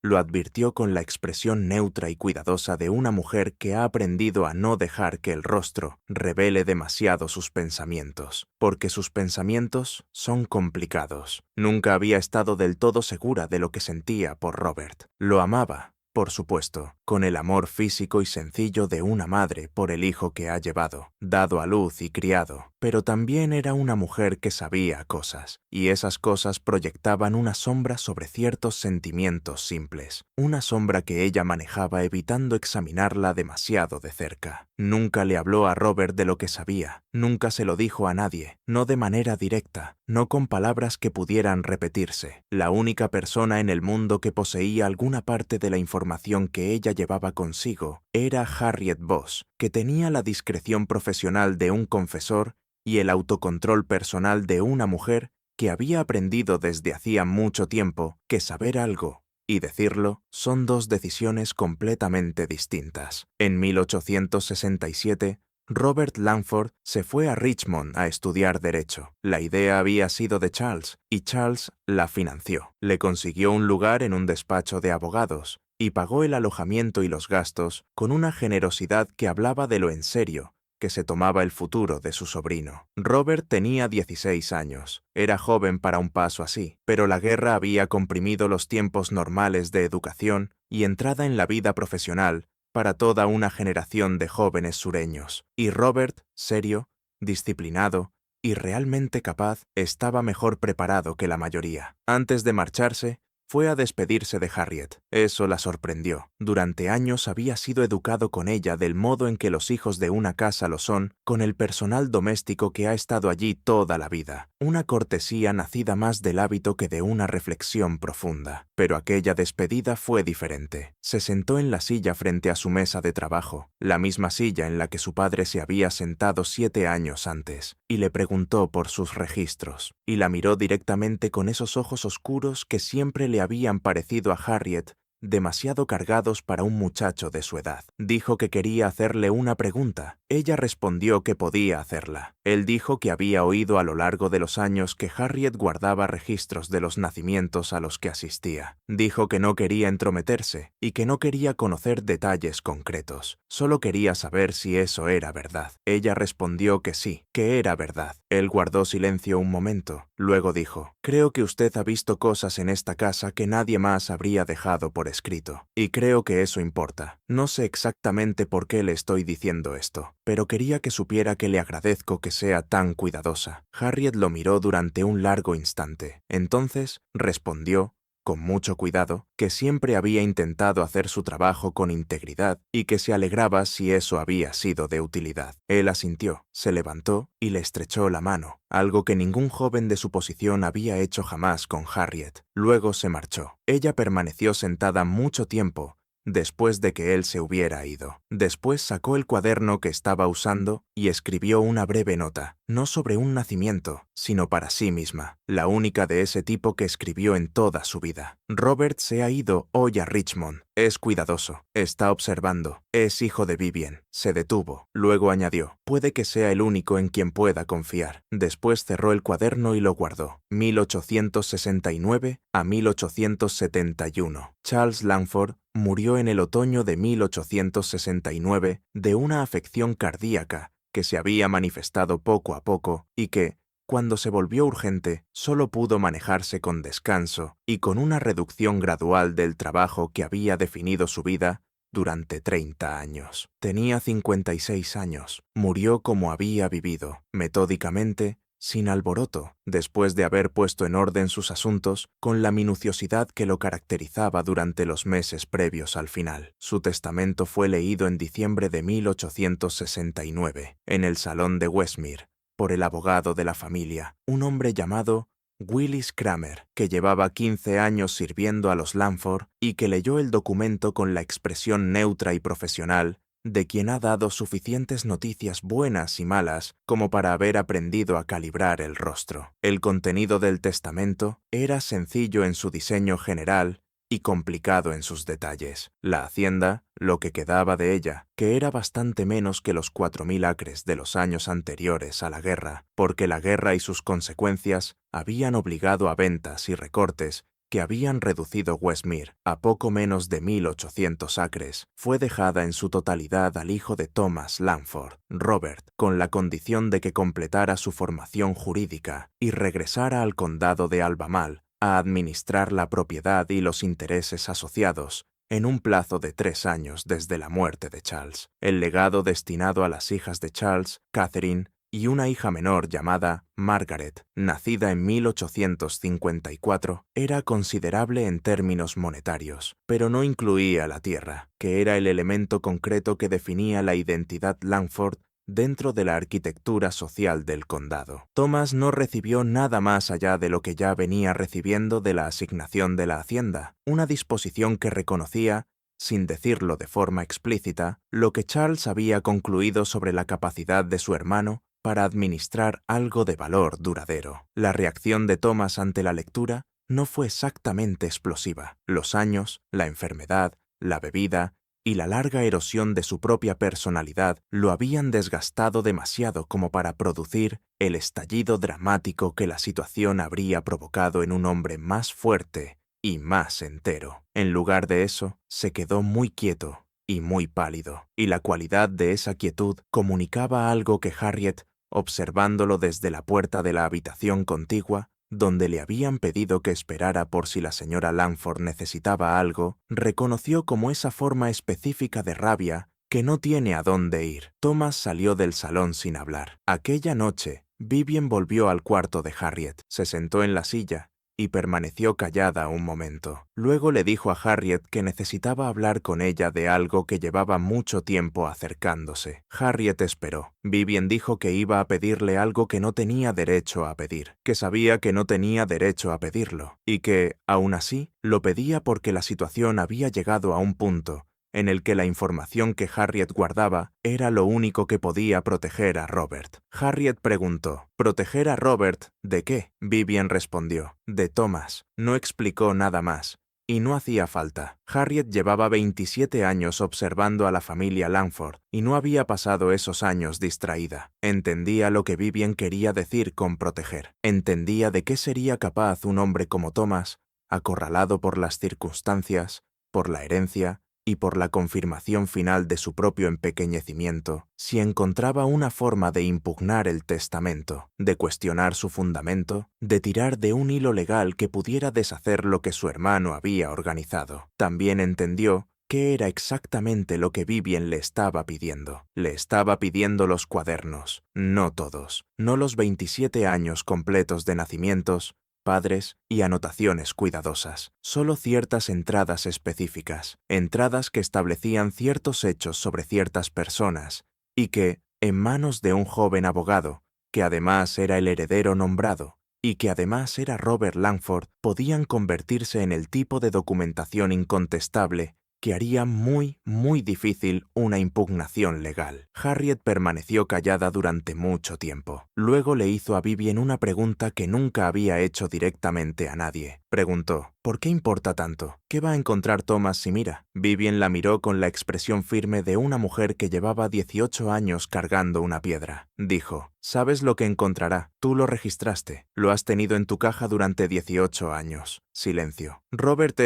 con la expresión neutra y cuidadosa de una mujer que ha aprendido a no dejar que el rostro revele demasiado sus pensamientos, porque sus pensamientos son complicados. Nunca había estado del todo segura de lo que sentía por Robert. Lo amaba, por supuesto, con el amor físico y sencillo de una madre por el hijo que ha llevado, dado a luz y criado, pero también era una mujer que sabía cosas, y esas cosas proyectaban una sombra sobre ciertos sentimientos simples, una sombra que ella manejaba evitando examinarla demasiado de cerca. Nunca le habló a Robert de lo que sabía, nunca se lo dijo a nadie, no de manera directa, no con palabras que pudieran repetirse. La única persona en el mundo que poseía alguna parte de la información que ella llevaba consigo era Harriet Boss, que tenía la discreción profesional de un confesor y el autocontrol personal de una mujer que había aprendido desde hacía mucho tiempo que saber algo y decirlo son dos decisiones completamente distintas. En 1867, Robert Langford se fue a Richmond a estudiar Derecho. La idea había sido de Charles, y Charles la financió. Le consiguió un lugar en un despacho de abogados, y pagó el alojamiento y los gastos con una generosidad que hablaba de lo en serio que se tomaba el futuro de su sobrino. Robert tenía 16 años. Era joven para un paso así, pero la guerra había comprimido los tiempos normales de educación y entrada en la vida profesional para toda una generación de jóvenes sureños. Y Robert, serio, disciplinado y realmente capaz, estaba mejor preparado que la mayoría. Antes de marcharse, fue a despedirse de Harriet. Eso la sorprendió. Durante años había sido educado con ella del modo en que los hijos de una casa lo son, con el personal doméstico que ha estado allí toda la vida. Una cortesía nacida más del hábito que de una reflexión profunda. Pero aquella despedida fue diferente. Se sentó en la silla frente a su mesa de trabajo, la misma silla en la que su padre se había sentado 7 años antes, y le preguntó por sus registros. Y la miró directamente con esos ojos oscuros que siempre le habían parecido a Harriet demasiado cargados para un muchacho de su edad. Dijo que quería hacerle una pregunta. Ella respondió que podía hacerla. Él dijo que había oído a lo largo de los años que Harriet guardaba registros de los nacimientos a los que asistía. Dijo que no quería entrometerse y que no quería conocer detalles concretos. Solo quería saber si eso era verdad. Ella respondió que sí, que era verdad. Él guardó silencio un momento. Luego dijo: «Creo que usted ha visto cosas en esta casa que nadie más habría dejado por escrito. Y creo que eso importa. No sé exactamente por qué le estoy diciendo esto, pero quería que supiera que le agradezco que sea tan cuidadosa». Harriet lo miró durante un largo instante. Entonces respondió, con mucho cuidado, que siempre había intentado hacer su trabajo con integridad y que se alegraba si eso había sido de utilidad. Él asintió, se levantó y le estrechó la mano, algo que ningún joven de su posición había hecho jamás con Harriet. Luego se marchó. Ella permaneció sentada mucho tiempo después de que él se hubiera ido. Después sacó el cuaderno que estaba usando y escribió una breve nota, no sobre un nacimiento, sino para sí misma, la única de ese tipo que escribió en toda su vida. Robert se ha ido hoy a Richmond. Es cuidadoso, está observando, es hijo de Vivien. Se detuvo. Luego añadió: puede que sea el único en quien pueda confiar. Después cerró el cuaderno y lo guardó. 1869 a 1871. Charles Langford murió en el otoño de 1869 de una afección cardíaca que se había manifestado poco a poco y que, cuando se volvió urgente, solo pudo manejarse con descanso y con una reducción gradual del trabajo que había definido su vida durante 30 años. Tenía 56 años. Murió como había vivido, metódicamente, sin alboroto, después de haber puesto en orden sus asuntos con la minuciosidad que lo caracterizaba durante los meses previos al final. Su testamento fue leído en diciembre de 1869, en el Salón de Westmere, por el abogado de la familia, un hombre llamado Willis Cramer, que llevaba 15 años sirviendo a los Langford y que leyó el documento con la expresión neutra y profesional de quien ha dado suficientes noticias buenas y malas como para haber aprendido a calibrar el rostro. El contenido del testamento era sencillo en su diseño general y complicado en sus detalles. La hacienda, lo que quedaba de ella, que era bastante menos que los 4.000 acres de los años anteriores a la guerra, porque la guerra y sus consecuencias habían obligado a ventas y recortes que habían reducido Westmere a poco menos de 1.800 acres, fue dejada en su totalidad al hijo de Thomas Langford, Robert, con la condición de que completara su formación jurídica y regresara al condado de Albemarle a administrar la propiedad y los intereses asociados en un plazo de 3 años desde la muerte de Charles. El legado destinado a las hijas de Charles, Catherine, y una hija menor llamada Margaret, nacida en 1854, era considerable en términos monetarios, pero no incluía la tierra, que era el elemento concreto que definía la identidad Langford dentro de la arquitectura social del condado. Thomas no recibió nada más allá de lo que ya venía recibiendo de la asignación de la hacienda, una disposición que reconocía, sin decirlo de forma explícita, lo que Charles había concluido sobre la capacidad de su hermano para administrar algo de valor duradero. La reacción de Thomas ante la lectura no fue exactamente explosiva. Los años, la enfermedad, la bebida y la larga erosión de su propia personalidad lo habían desgastado demasiado como para producir el estallido dramático que la situación habría provocado en un hombre más fuerte y más entero. En lugar de eso, se quedó muy quieto y muy pálido, y la cualidad de esa quietud comunicaba algo que Harriet, observándolo desde la puerta de la habitación contigua, donde le habían pedido que esperara por si la señora Langford necesitaba algo, reconoció como esa forma específica de rabia que no tiene a dónde ir. Thomas salió del salón sin hablar. Aquella noche, Vivien volvió al cuarto de Harriet, se sentó en la silla y permaneció callada un momento. Luego le dijo a Harriet que necesitaba hablar con ella de algo que llevaba mucho tiempo acercándose. Harriet esperó. Vivien dijo que iba a pedirle algo que no tenía derecho a pedir, que sabía que no tenía derecho a pedirlo, y que, aún así, lo pedía porque la situación había llegado a un punto en el que la información que Harriet guardaba era lo único que podía proteger a Robert. Harriet preguntó, ¿proteger a Robert de qué? Vivien respondió, de Thomas. No explicó nada más, y no hacía falta. Harriet llevaba 27 años observando a la familia Langford, y no había pasado esos años distraída. Entendía lo que Vivien quería decir con proteger. Entendía de qué sería capaz un hombre como Thomas, acorralado por las circunstancias, por la herencia, y por la confirmación final de su propio empequeñecimiento, si encontraba una forma de impugnar el testamento, de cuestionar su fundamento, de tirar de un hilo legal que pudiera deshacer lo que su hermano había organizado. También entendió qué era exactamente lo que Vivien le estaba pidiendo. Le estaba pidiendo los cuadernos, no todos, no los 27 años completos de nacimientos, padres y anotaciones cuidadosas, solo ciertas entradas específicas, entradas que establecían ciertos hechos sobre ciertas personas y que, en manos de un joven abogado, que además era el heredero nombrado y que además era Robert Langford, podían convertirse en el tipo de documentación incontestable que haría muy, muy difícil una impugnación legal. Harriet permaneció callada durante mucho tiempo. Luego le hizo a Vivien una pregunta que nunca había hecho directamente a nadie. Preguntó, ¿por qué importa tanto? ¿Qué va a encontrar Thomas si mira? Vivien la miró con la expresión firme de una mujer que llevaba 18 años cargando una piedra. Dijo, ¿sabes lo que encontrará? Tú lo registraste. Lo has tenido en tu caja durante 18 años. Silencio. Robert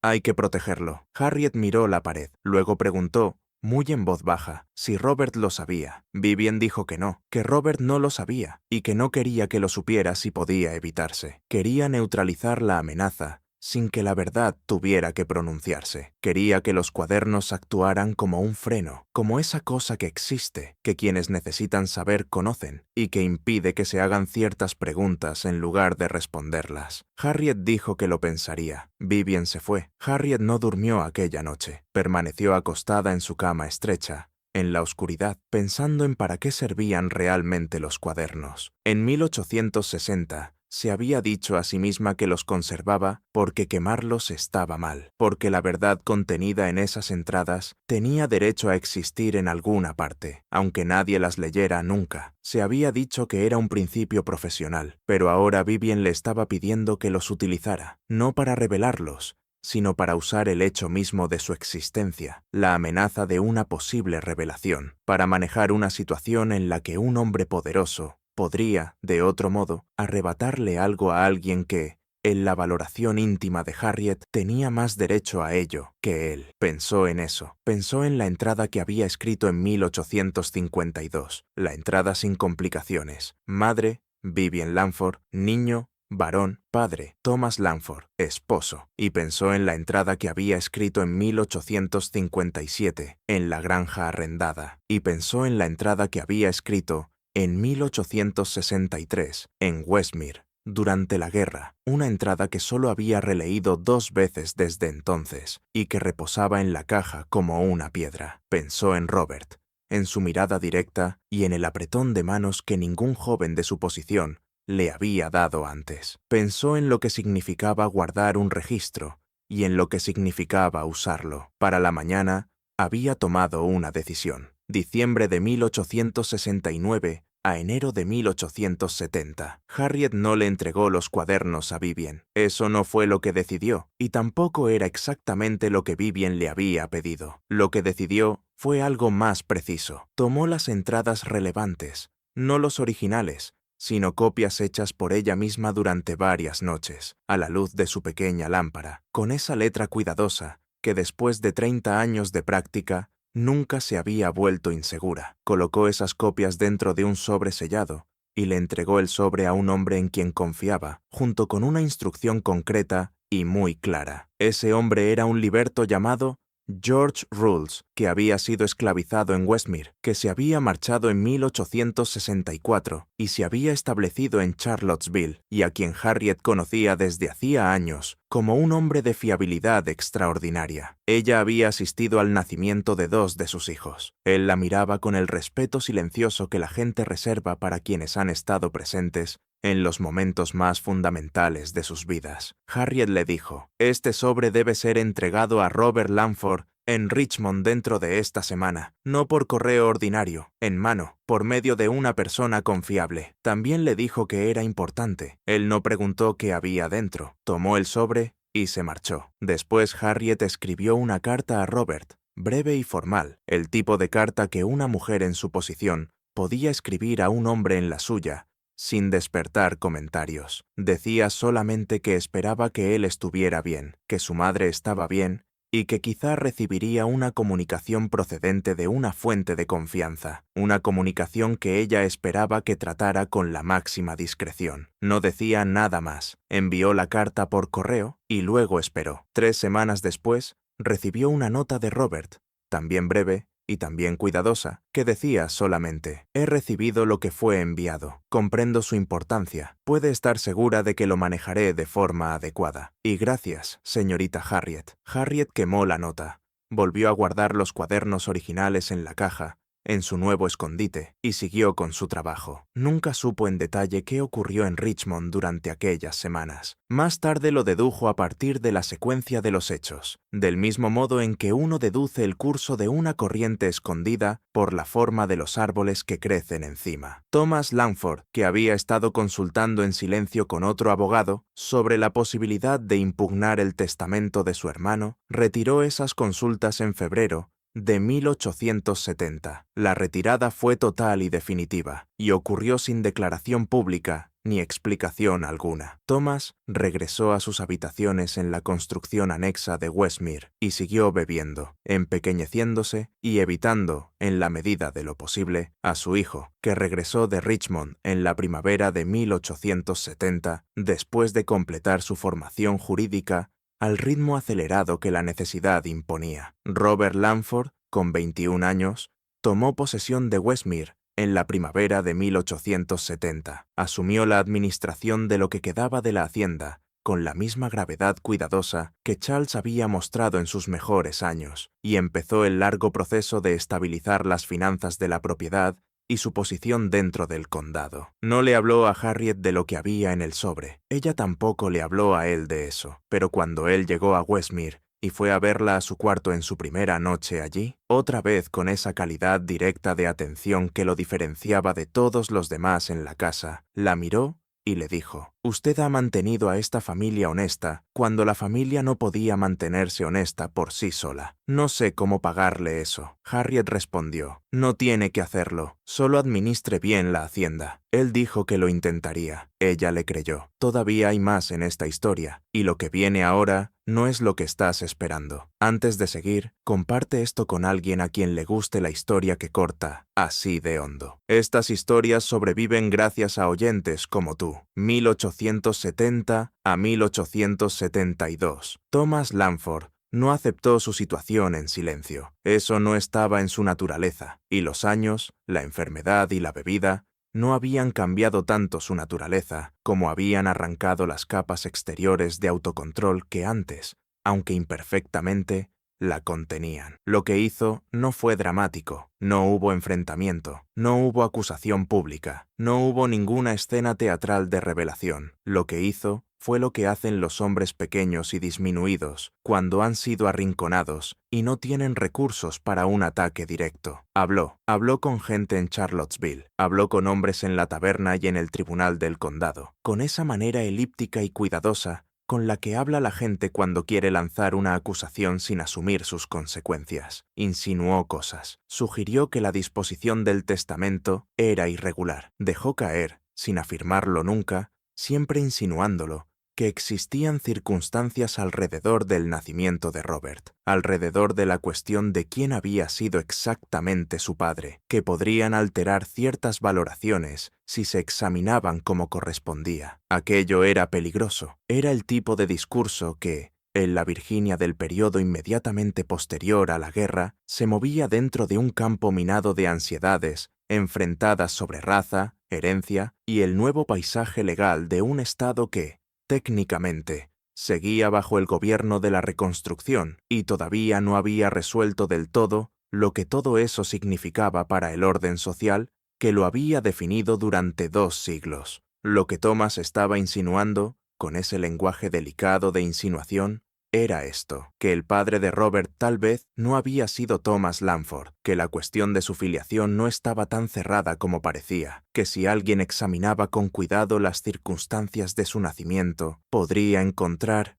hay que protegerlo. Harriet miró la pared. Luego preguntó, muy en voz baja, si Robert lo sabía. Vivien dijo que no, que Robert no lo sabía, y que no quería que lo supiera si podía evitarse. Quería neutralizar la amenaza, sin que la verdad tuviera que pronunciarse. Quería que los cuadernos actuaran como un freno, como esa cosa que existe, que quienes necesitan saber conocen, y que impide que se hagan ciertas preguntas en lugar de responderlas. Harriet dijo que lo pensaría. Vivien se fue. Harriet no durmió aquella noche. Permaneció acostada en su cama estrecha, en la oscuridad, pensando en para qué servían realmente los cuadernos. En 1860, Se había dicho a sí misma que los conservaba porque quemarlos estaba mal, porque la verdad contenida en esas entradas tenía derecho a existir en alguna parte, aunque nadie las leyera nunca. Se había dicho que era un principio profesional, pero ahora Vivien le estaba pidiendo que los utilizara, no para revelarlos, sino para usar el hecho mismo de su existencia, la amenaza de una posible revelación, para manejar una situación en la que un hombre poderoso podría, de otro modo, arrebatarle algo a alguien que, en la valoración íntima de Harriet, tenía más derecho a ello que él. Pensó en eso. Pensó en la entrada que había escrito en 1852, la entrada sin complicaciones. Madre, Vivien Langford; niño, varón; padre, Thomas Langford; esposo. Y pensó en la entrada que había escrito en 1857, en la granja arrendada. Y pensó en la entrada que había escrito en 1863, en Westmere, durante la guerra, una entrada que solo había releído 2 veces desde entonces, y que reposaba en la caja como una piedra. Pensó en Robert, en su mirada directa y en el apretón de manos que ningún joven de su posición le había dado antes. Pensó en lo que significaba guardar un registro y en lo que significaba usarlo. Para la mañana, había tomado una decisión. Diciembre de 1869 a enero de 1870. Harriet no le entregó los cuadernos a Vivien. Eso no fue lo que decidió, y tampoco era exactamente lo que Vivien le había pedido. Lo que decidió fue algo más preciso. Tomó las entradas relevantes, no los originales, sino copias hechas por ella misma durante varias noches, a la luz de su pequeña lámpara, con esa letra cuidadosa que después de 30 años de práctica nunca se había vuelto insegura. Colocó esas copias dentro de un sobre sellado y le entregó el sobre a un hombre en quien confiaba, junto con una instrucción concreta y muy clara. Ese hombre era un liberto llamado George Rules, que había sido esclavizado en Westmere, que se había marchado en 1864 y se había establecido en Charlottesville, y a quien Harriet conocía desde hacía años como un hombre de fiabilidad extraordinaria. Ella había asistido al nacimiento de 2 de sus hijos. Él la miraba con el respeto silencioso que la gente reserva para quienes han estado presentes en los momentos más fundamentales de sus vidas. Harriet le dijo: «Este sobre debe ser entregado a Robert Langford en Richmond dentro de esta semana, no por correo ordinario, en mano, por medio de una persona confiable». También le dijo que era importante. Él no preguntó qué había dentro. Tomó el sobre y se marchó. Después Harriet escribió una carta a Robert, breve y formal, el tipo de carta que una mujer en su posición podía escribir a un hombre en la suya, sin despertar comentarios. Decía solamente que esperaba que él estuviera bien, que su madre estaba bien y que quizá recibiría una comunicación procedente de una fuente de confianza, una comunicación que ella esperaba que tratara con la máxima discreción. No decía nada más. Envió la carta por correo y luego esperó. 3 semanas después, recibió una nota de Robert, también breve y también cuidadosa, que decía solamente: «He recibido lo que fue enviado. Comprendo su importancia. Puede estar segura de que lo manejaré de forma adecuada. Y gracias, señorita Harriet». Harriet quemó la nota. Volvió a guardar los cuadernos originales en la caja, en su nuevo escondite, y siguió con su trabajo. Nunca supo en detalle qué ocurrió en Richmond durante aquellas semanas. Más tarde lo dedujo a partir de la secuencia de los hechos, del mismo modo en que uno deduce el curso de una corriente escondida por la forma de los árboles que crecen encima. Thomas Langford, que había estado consultando en silencio con otro abogado sobre la posibilidad de impugnar el testamento de su hermano, retiró esas consultas en febrero de 1870. La retirada fue total y definitiva, y ocurrió sin declaración pública ni explicación alguna. Thomas regresó a sus habitaciones en la construcción anexa de Westmere y siguió bebiendo, empequeñeciéndose y evitando, en la medida de lo posible, a su hijo, que regresó de Richmond en la primavera de 1870, después de completar su formación jurídica al ritmo acelerado que la necesidad imponía. Robert Langford, con 21 años, tomó posesión de Westmere en la primavera de 1870. Asumió la administración de lo que quedaba de la hacienda, con la misma gravedad cuidadosa que Charles había mostrado en sus mejores años, y empezó el largo proceso de estabilizar las finanzas de la propiedad y su posición dentro del condado. No le habló a Harriet de lo que había en el sobre. Ella tampoco le habló a él de eso. Pero cuando él llegó a Westmere y fue a verla a su cuarto en su primera noche allí, otra vez con esa calidad directa de atención que lo diferenciaba de todos los demás en la casa, la miró y le dijo: «Usted ha mantenido a esta familia honesta cuando la familia no podía mantenerse honesta por sí sola. No sé cómo pagarle eso». Harriet respondió: «No tiene que hacerlo, solo administre bien la hacienda». Él dijo que lo intentaría. Ella le creyó. Todavía hay más en esta historia, y lo que viene ahora no es lo que estás esperando. Antes de seguir, comparte esto con alguien a quien le guste la historia que corta así de hondo. Estas historias sobreviven gracias a oyentes como tú. 1870 a 1872. Thomas Lamford no aceptó su situación en silencio. Eso no estaba en su naturaleza, y los años, la enfermedad y la bebida no habían cambiado tanto su naturaleza como habían arrancado las capas exteriores de autocontrol que antes, aunque imperfectamente, la contenían. Lo que hizo no fue dramático, no hubo enfrentamiento, no hubo acusación pública, no hubo ninguna escena teatral de revelación. Lo que hizo fue lo que hacen los hombres pequeños y disminuidos cuando han sido arrinconados y no tienen recursos para un ataque directo. Habló con gente en Charlottesville, habló con hombres en la taberna y en el tribunal del condado, con esa manera elíptica y cuidadosa con la que habla la gente cuando quiere lanzar una acusación sin asumir sus consecuencias. Insinuó cosas. Sugirió que la disposición del testamento era irregular. Dejó caer, sin afirmarlo nunca, siempre insinuándolo, que existían circunstancias alrededor del nacimiento de Robert, alrededor de la cuestión de quién había sido exactamente su padre, que podrían alterar ciertas valoraciones si se examinaban como correspondía. Aquello era peligroso. Era el tipo de discurso que, en la Virginia del periodo inmediatamente posterior a la guerra, se movía dentro de un campo minado de ansiedades enfrentadas sobre raza, herencia y el nuevo paisaje legal de un estado que, técnicamente, seguía bajo el gobierno de la Reconstrucción y todavía no había resuelto del todo lo que todo eso significaba para el orden social que lo había definido durante 2 siglos. Lo que Thomas estaba insinuando, con ese lenguaje delicado de insinuación, era esto, que el padre de Robert tal vez no había sido Thomas Lamford, que la cuestión de su filiación no estaba tan cerrada como parecía, que si alguien examinaba con cuidado las circunstancias de su nacimiento, podría encontrar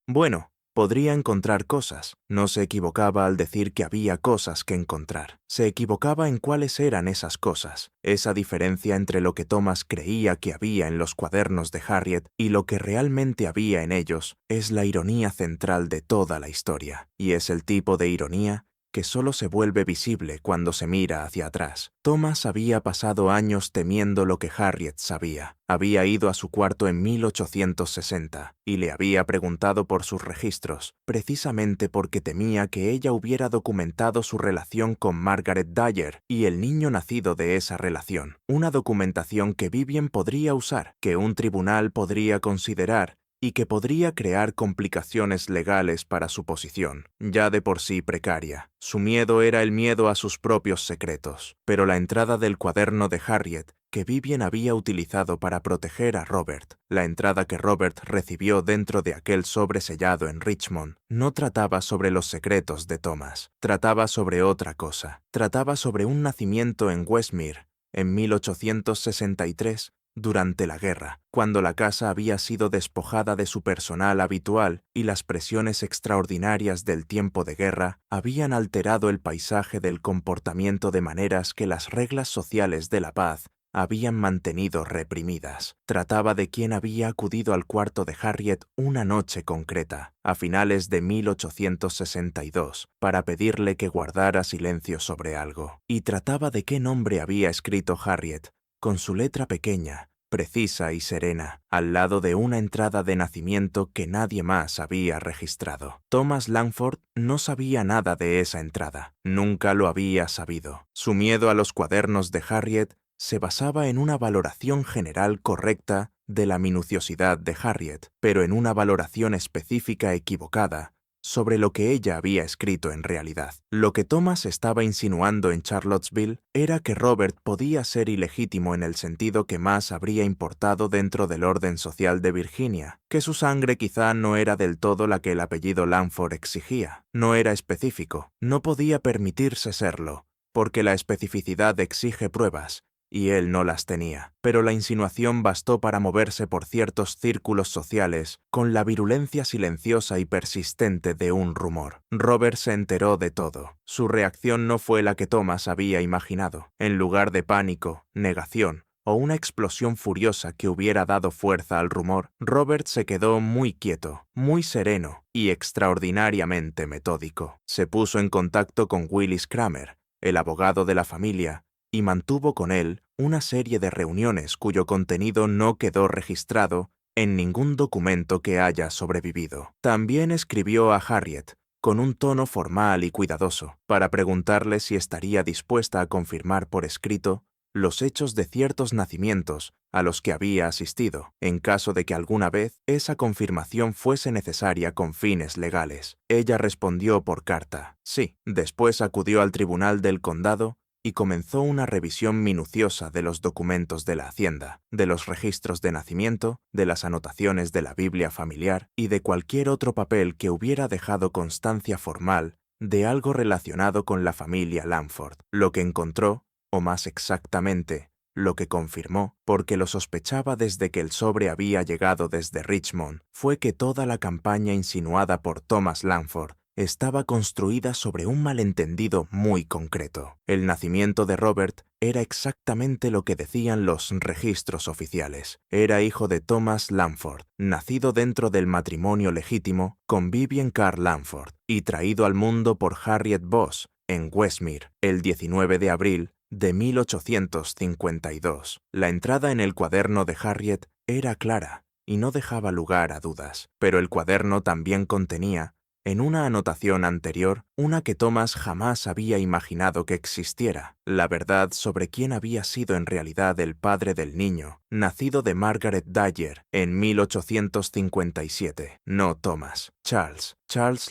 cosas. No se equivocaba al decir que había cosas que encontrar. Se equivocaba en cuáles eran esas cosas. Esa diferencia entre lo que Thomas creía que había en los cuadernos de Harriet y lo que realmente había en ellos es la ironía central de toda la historia. Y es el tipo de ironía que solo se vuelve visible cuando se mira hacia atrás. Thomas había pasado años temiendo lo que Harriet sabía. Había ido a su cuarto en 1860 y le había preguntado por sus registros, precisamente porque temía que ella hubiera documentado su relación con Margaret Dyer y el niño nacido de esa relación. Una documentación que Vivien podría usar, que un tribunal podría considerar y que podría crear complicaciones legales para su posición, ya de por sí precaria. Su miedo era el miedo a sus propios secretos, pero la entrada del cuaderno de Harriet, que Vivien había utilizado para proteger a Robert, la entrada que Robert recibió dentro de aquel sobre sellado en Richmond, no trataba sobre los secretos de Thomas, trataba sobre otra cosa, trataba sobre un nacimiento en Westmere, en 1863, durante la guerra, cuando la casa había sido despojada de su personal habitual y las presiones extraordinarias del tiempo de guerra habían alterado el paisaje del comportamiento de maneras que las reglas sociales de la paz habían mantenido reprimidas. Trataba de quién había acudido al cuarto de Harriet una noche concreta, a finales de 1862, para pedirle que guardara silencio sobre algo. Y trataba de qué nombre había escrito Harriet, con su letra pequeña, precisa y serena, al lado de una entrada de nacimiento que nadie más había registrado. Thomas Lamford no sabía nada de esa entrada, nunca lo había sabido. Su miedo a los cuadernos de Harriet se basaba en una valoración general correcta de la minuciosidad de Harriet, pero en una valoración específica equivocada sobre lo que ella había escrito en realidad. Lo que Thomas estaba insinuando en Charlottesville era que Robert podía ser ilegítimo en el sentido que más habría importado dentro del orden social de Virginia, que su sangre quizá no era del todo la que el apellido Langford exigía. No era específico, no podía permitirse serlo, porque la especificidad exige pruebas, y él no las tenía. Pero la insinuación bastó para moverse por ciertos círculos sociales con la virulencia silenciosa y persistente de un rumor. Robert se enteró de todo. Su reacción no fue la que Thomas había imaginado. En lugar de pánico, negación o una explosión furiosa que hubiera dado fuerza al rumor, Robert se quedó muy quieto, muy sereno y extraordinariamente metódico. Se puso en contacto con Willis Kramer, el abogado de la familia, y mantuvo con él una serie de reuniones cuyo contenido no quedó registrado en ningún documento que haya sobrevivido. También escribió a Harriet, con un tono formal y cuidadoso, para preguntarle si estaría dispuesta a confirmar por escrito los hechos de ciertos nacimientos a los que había asistido, en caso de que alguna vez esa confirmación fuese necesaria con fines legales. Ella respondió por carta, sí. Después acudió al tribunal del condado y comenzó una revisión minuciosa de los documentos de la Hacienda, de los registros de nacimiento, de las anotaciones de la Biblia familiar y de cualquier otro papel que hubiera dejado constancia formal de algo relacionado con la familia Langford. Lo que encontró, o más exactamente, lo que confirmó, porque lo sospechaba desde que el sobre había llegado desde Richmond, fue que toda la campaña insinuada por Thomas Langford estaba construida sobre un malentendido muy concreto. El nacimiento de Robert era exactamente lo que decían los registros oficiales. Era hijo de Thomas Langford, nacido dentro del matrimonio legítimo con Vivian Carr Langford y traído al mundo por Harriet Boss en Westmere el 19 de abril de 1852. La entrada en el cuaderno de Harriet era clara y no dejaba lugar a dudas, pero el cuaderno también contenía, en una anotación anterior, una que Thomas jamás había imaginado que existiera, la verdad sobre quién había sido en realidad el padre del niño, nacido de Margaret Dyer en 1857. No Thomas, Charles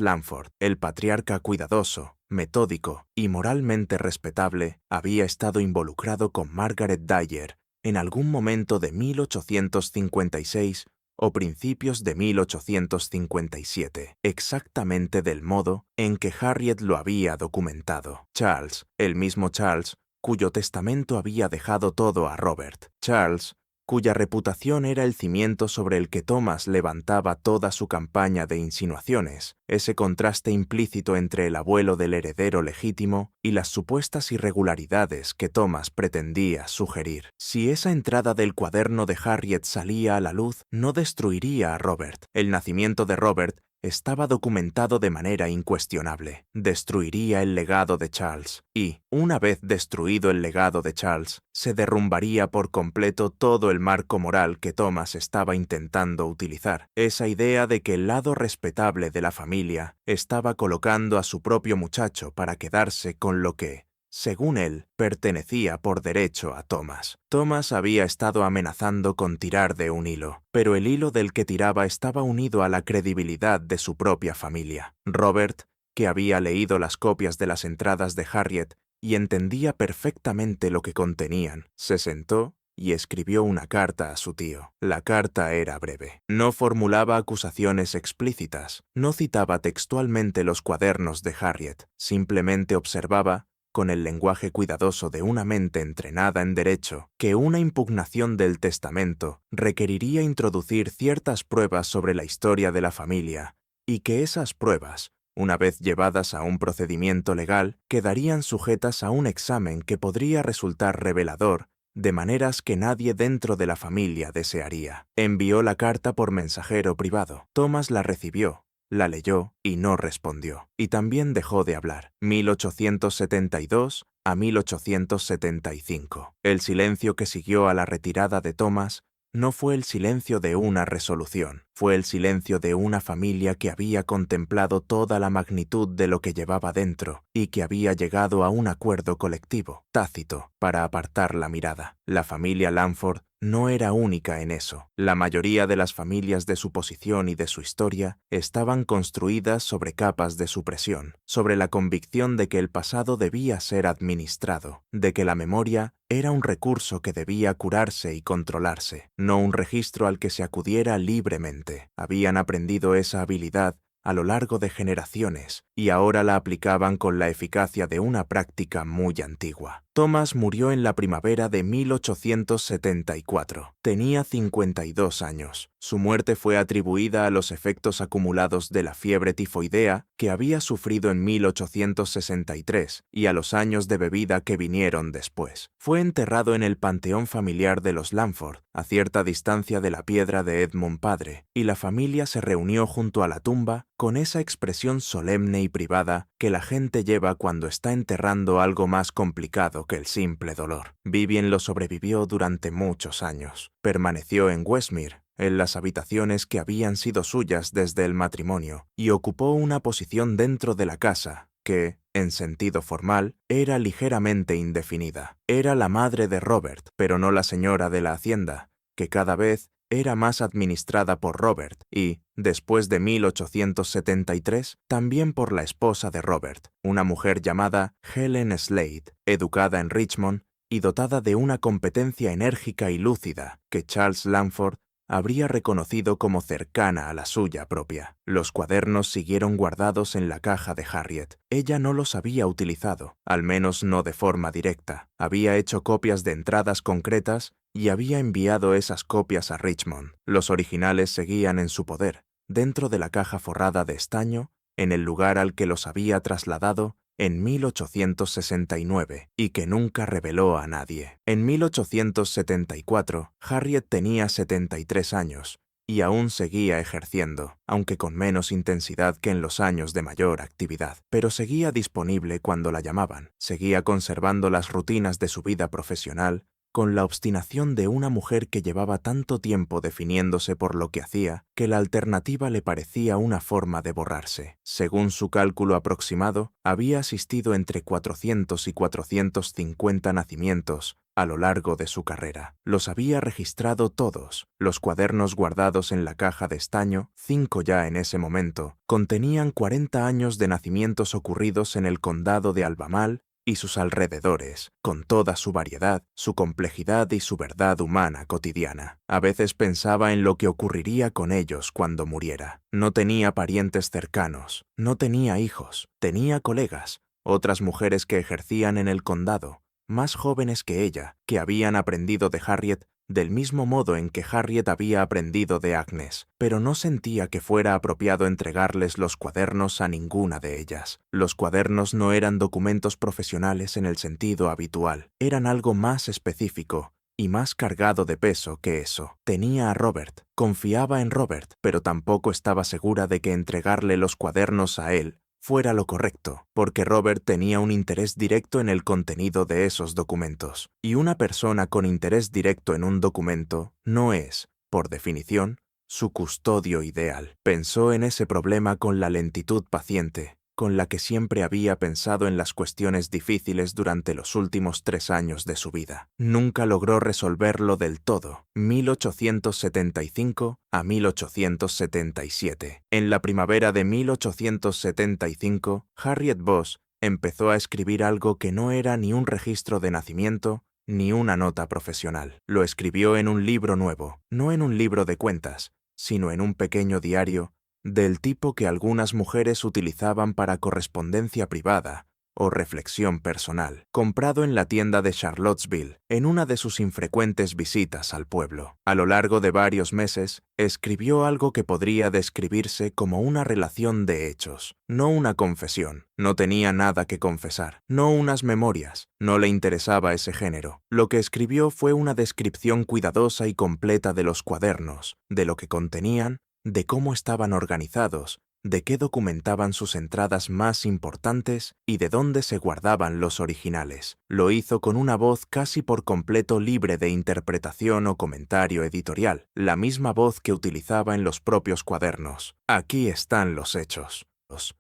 Langford, el patriarca cuidadoso, metódico y moralmente respetable, había estado involucrado con Margaret Dyer en algún momento de 1856 o principios de 1857, exactamente del modo en que Harriet lo había documentado. Charles, el mismo Charles, cuyo testamento había dejado todo a Robert. Charles, cuya reputación era el cimiento sobre el que Thomas levantaba toda su campaña de insinuaciones, ese contraste implícito entre el abuelo del heredero legítimo y las supuestas irregularidades que Thomas pretendía sugerir. Si esa entrada del cuaderno de Harriet salía a la luz, no destruiría a Robert. El nacimiento de Robert estaba documentado de manera incuestionable. Destruiría el legado de Charles y, una vez destruido el legado de Charles, se derrumbaría por completo todo el marco moral que Thomas estaba intentando utilizar. Esa idea de que el lado respetable de la familia estaba colocando a su propio muchacho para quedarse con lo que, según él, pertenecía por derecho a Thomas. Thomas había estado amenazando con tirar de un hilo, pero el hilo del que tiraba estaba unido a la credibilidad de su propia familia. Robert, que había leído las copias de las entradas de Harriet y entendía perfectamente lo que contenían, se sentó y escribió una carta a su tío. La carta era breve. No formulaba acusaciones explícitas, no citaba textualmente los cuadernos de Harriet, simplemente observaba, con el lenguaje cuidadoso de una mente entrenada en derecho, que una impugnación del testamento requeriría introducir ciertas pruebas sobre la historia de la familia y que esas pruebas, una vez llevadas a un procedimiento legal, quedarían sujetas a un examen que podría resultar revelador de maneras que nadie dentro de la familia desearía. Envió la carta por mensajero privado. Thomas la recibió, la leyó y no respondió. Y también dejó de hablar. 1872 a 1875. El silencio que siguió a la retirada de Thomas no fue el silencio de una resolución, fue el silencio de una familia que había contemplado toda la magnitud de lo que llevaba dentro y que había llegado a un acuerdo colectivo, tácito, para apartar la mirada. La familia Langford no era única en eso. La mayoría de las familias de su posición y de su historia estaban construidas sobre capas de supresión, sobre la convicción de que el pasado debía ser administrado, de que la memoria era un recurso que debía curarse y controlarse, no un registro al que se acudiera libremente. Habían aprendido esa habilidad a lo largo de generaciones y ahora la aplicaban con la eficacia de una práctica muy antigua. Thomas murió en la primavera de 1874. Tenía 52 años. Su muerte fue atribuida a los efectos acumulados de la fiebre tifoidea que había sufrido en 1863 y a los años de bebida que vinieron después. Fue enterrado en el panteón familiar de los Lamford, a cierta distancia de la piedra de Edmund padre, y la familia se reunió junto a la tumba con esa expresión solemne y privada que la gente lleva cuando está enterrando algo más complicado que el simple dolor. Vivien lo sobrevivió durante muchos años. Permaneció en Westmere, en las habitaciones que habían sido suyas desde el matrimonio, y ocupó una posición dentro de la casa que, en sentido formal, era ligeramente indefinida. Era la madre de Robert, pero no la señora de la hacienda, que cada vez era más administrada por Robert y, después de 1873, también por la esposa de Robert, una mujer llamada Helen Slade, educada en Richmond y dotada de una competencia enérgica y lúcida que Charles Lamford habría reconocido como cercana a la suya propia. Los cuadernos siguieron guardados en la caja de Harriet. Ella no los había utilizado, al menos no de forma directa. Había hecho copias de entradas concretas y había enviado esas copias a Richmond. Los originales seguían en su poder, dentro de la caja forrada de estaño, en el lugar al que los había trasladado en 1869 y que nunca reveló a nadie. En 1874, Harriet tenía 73 años y aún seguía ejerciendo, aunque con menos intensidad que en los años de mayor actividad. Pero seguía disponible cuando la llamaban, seguía conservando las rutinas de su vida profesional con la obstinación de una mujer que llevaba tanto tiempo definiéndose por lo que hacía, que la alternativa le parecía una forma de borrarse. Según su cálculo aproximado, había asistido entre 400 y 450 nacimientos a lo largo de su carrera. Los había registrado todos. Los cuadernos guardados en la caja de estaño, 5 ya en ese momento, contenían 40 años de nacimientos ocurridos en el condado de Albemarle y sus alrededores, con toda su variedad, su complejidad y su verdad humana cotidiana. A veces pensaba en lo que ocurriría con ellos cuando muriera. No tenía parientes cercanos, no tenía hijos, tenía colegas, otras mujeres que ejercían en el condado, más jóvenes que ella, que habían aprendido de Harriet del mismo modo en que Harriet había aprendido de Agnes, pero no sentía que fuera apropiado entregarles los cuadernos a ninguna de ellas. Los cuadernos no eran documentos profesionales en el sentido habitual, eran algo más específico y más cargado de peso que eso. Tenía a Robert, confiaba en Robert, pero tampoco estaba segura de que entregarle los cuadernos a él fuera lo correcto, porque Robert tenía un interés directo en el contenido de esos documentos, y una persona con interés directo en un documento no es, por definición, su custodio ideal. Pensó en ese problema con la lentitud paciente, con la que siempre había pensado en las cuestiones difíciles durante los últimos 3 años de su vida. Nunca logró resolverlo del todo. 1875 a 1877. En la primavera de 1875, Harriet Boss empezó a escribir algo que no era ni un registro de nacimiento ni una nota profesional. Lo escribió en un libro nuevo, no en un libro de cuentas, sino en un pequeño diario del tipo que algunas mujeres utilizaban para correspondencia privada o reflexión personal, comprado en la tienda de Charlottesville en una de sus infrecuentes visitas al pueblo. A lo largo de varios meses, escribió algo que podría describirse como una relación de hechos, no una confesión. No tenía nada que confesar, no unas memorias, no le interesaba ese género. Lo que escribió fue una descripción cuidadosa y completa de los cuadernos, de lo que contenían, de cómo estaban organizados, de qué documentaban sus entradas más importantes y de dónde se guardaban los originales. Lo hizo con una voz casi por completo libre de interpretación o comentario editorial, la misma voz que utilizaba en los propios cuadernos. Aquí están los hechos.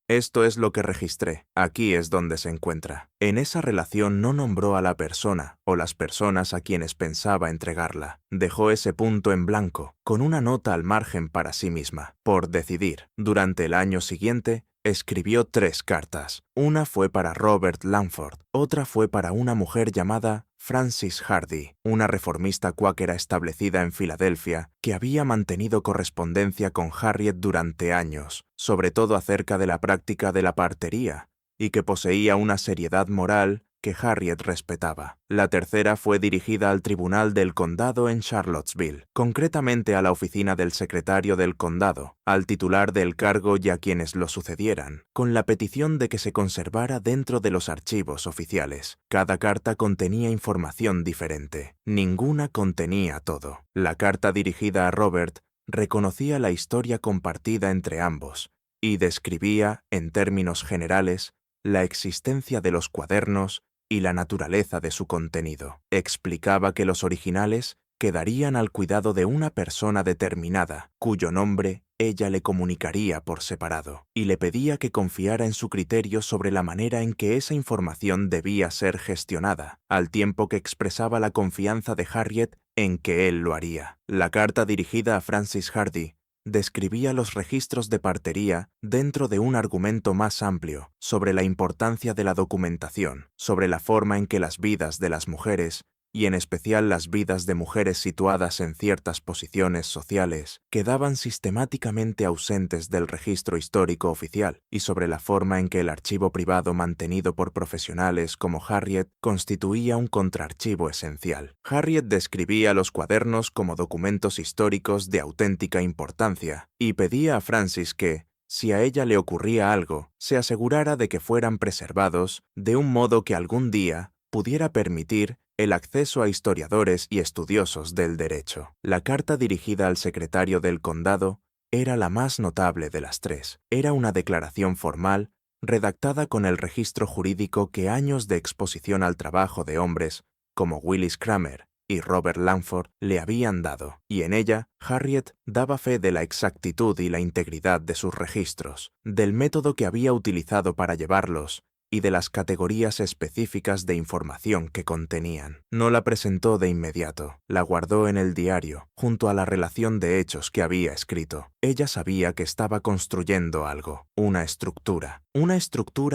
Esto es lo que registré. Aquí es donde se encuentra. En esa relación no nombró a la persona o las personas a quienes pensaba entregarla. Dejó ese punto en blanco, con una nota al margen para sí misma, por decidir. Durante el año siguiente, escribió 3 cartas. Una fue para Robert Langford, otra fue para una mujer llamada Frances Hardy, una reformista cuáquera establecida en Filadelfia, que había mantenido correspondencia con Harriet durante años, sobre todo acerca de la práctica de la partería, y que poseía una seriedad moral que Harriet respetaba. La tercera fue dirigida al Tribunal del Condado en Charlottesville, concretamente a la oficina del secretario del condado, al titular del cargo y a quienes lo sucedieran, con la petición de que se conservara dentro de los archivos oficiales. Cada carta contenía información diferente. Ninguna contenía todo. La carta dirigida a Robert reconocía la historia compartida entre ambos y describía, en términos generales, la existencia de los cuadernos y la naturaleza de su contenido. Explicaba que los originales quedarían al cuidado de una persona determinada, cuyo nombre ella le comunicaría por separado, y le pedía que confiara en su criterio sobre la manera en que esa información debía ser gestionada, al tiempo que expresaba la confianza de Harriet en que él lo haría. La carta dirigida a Frances Hardy describía los registros de partería dentro de un argumento más amplio sobre la importancia de la documentación, sobre la forma en que las vidas de las mujeres, y en especial las vidas de mujeres situadas en ciertas posiciones sociales, quedaban sistemáticamente ausentes del registro histórico oficial, y sobre la forma en que el archivo privado mantenido por profesionales como Harriet constituía un contraarchivo esencial. Harriet describía los cuadernos como documentos históricos de auténtica importancia, y pedía a Frances que, si a ella le ocurría algo, se asegurara de que fueran preservados de un modo que algún día pudiera permitir el acceso a historiadores y estudiosos del derecho. La carta dirigida al secretario del condado era la más notable de las 3. Era una declaración formal, redactada con el registro jurídico que años de exposición al trabajo de hombres como Willis Cramer y Robert Langford le habían dado, y en ella Harriet daba fe de la exactitud y la integridad de sus registros, del método que había utilizado para llevarlos, y de las categorías específicas de información que contenían. No la presentó de inmediato, la guardó en el diario, junto a la relación de hechos que había escrito. Ella sabía que estaba construyendo algo, una estructura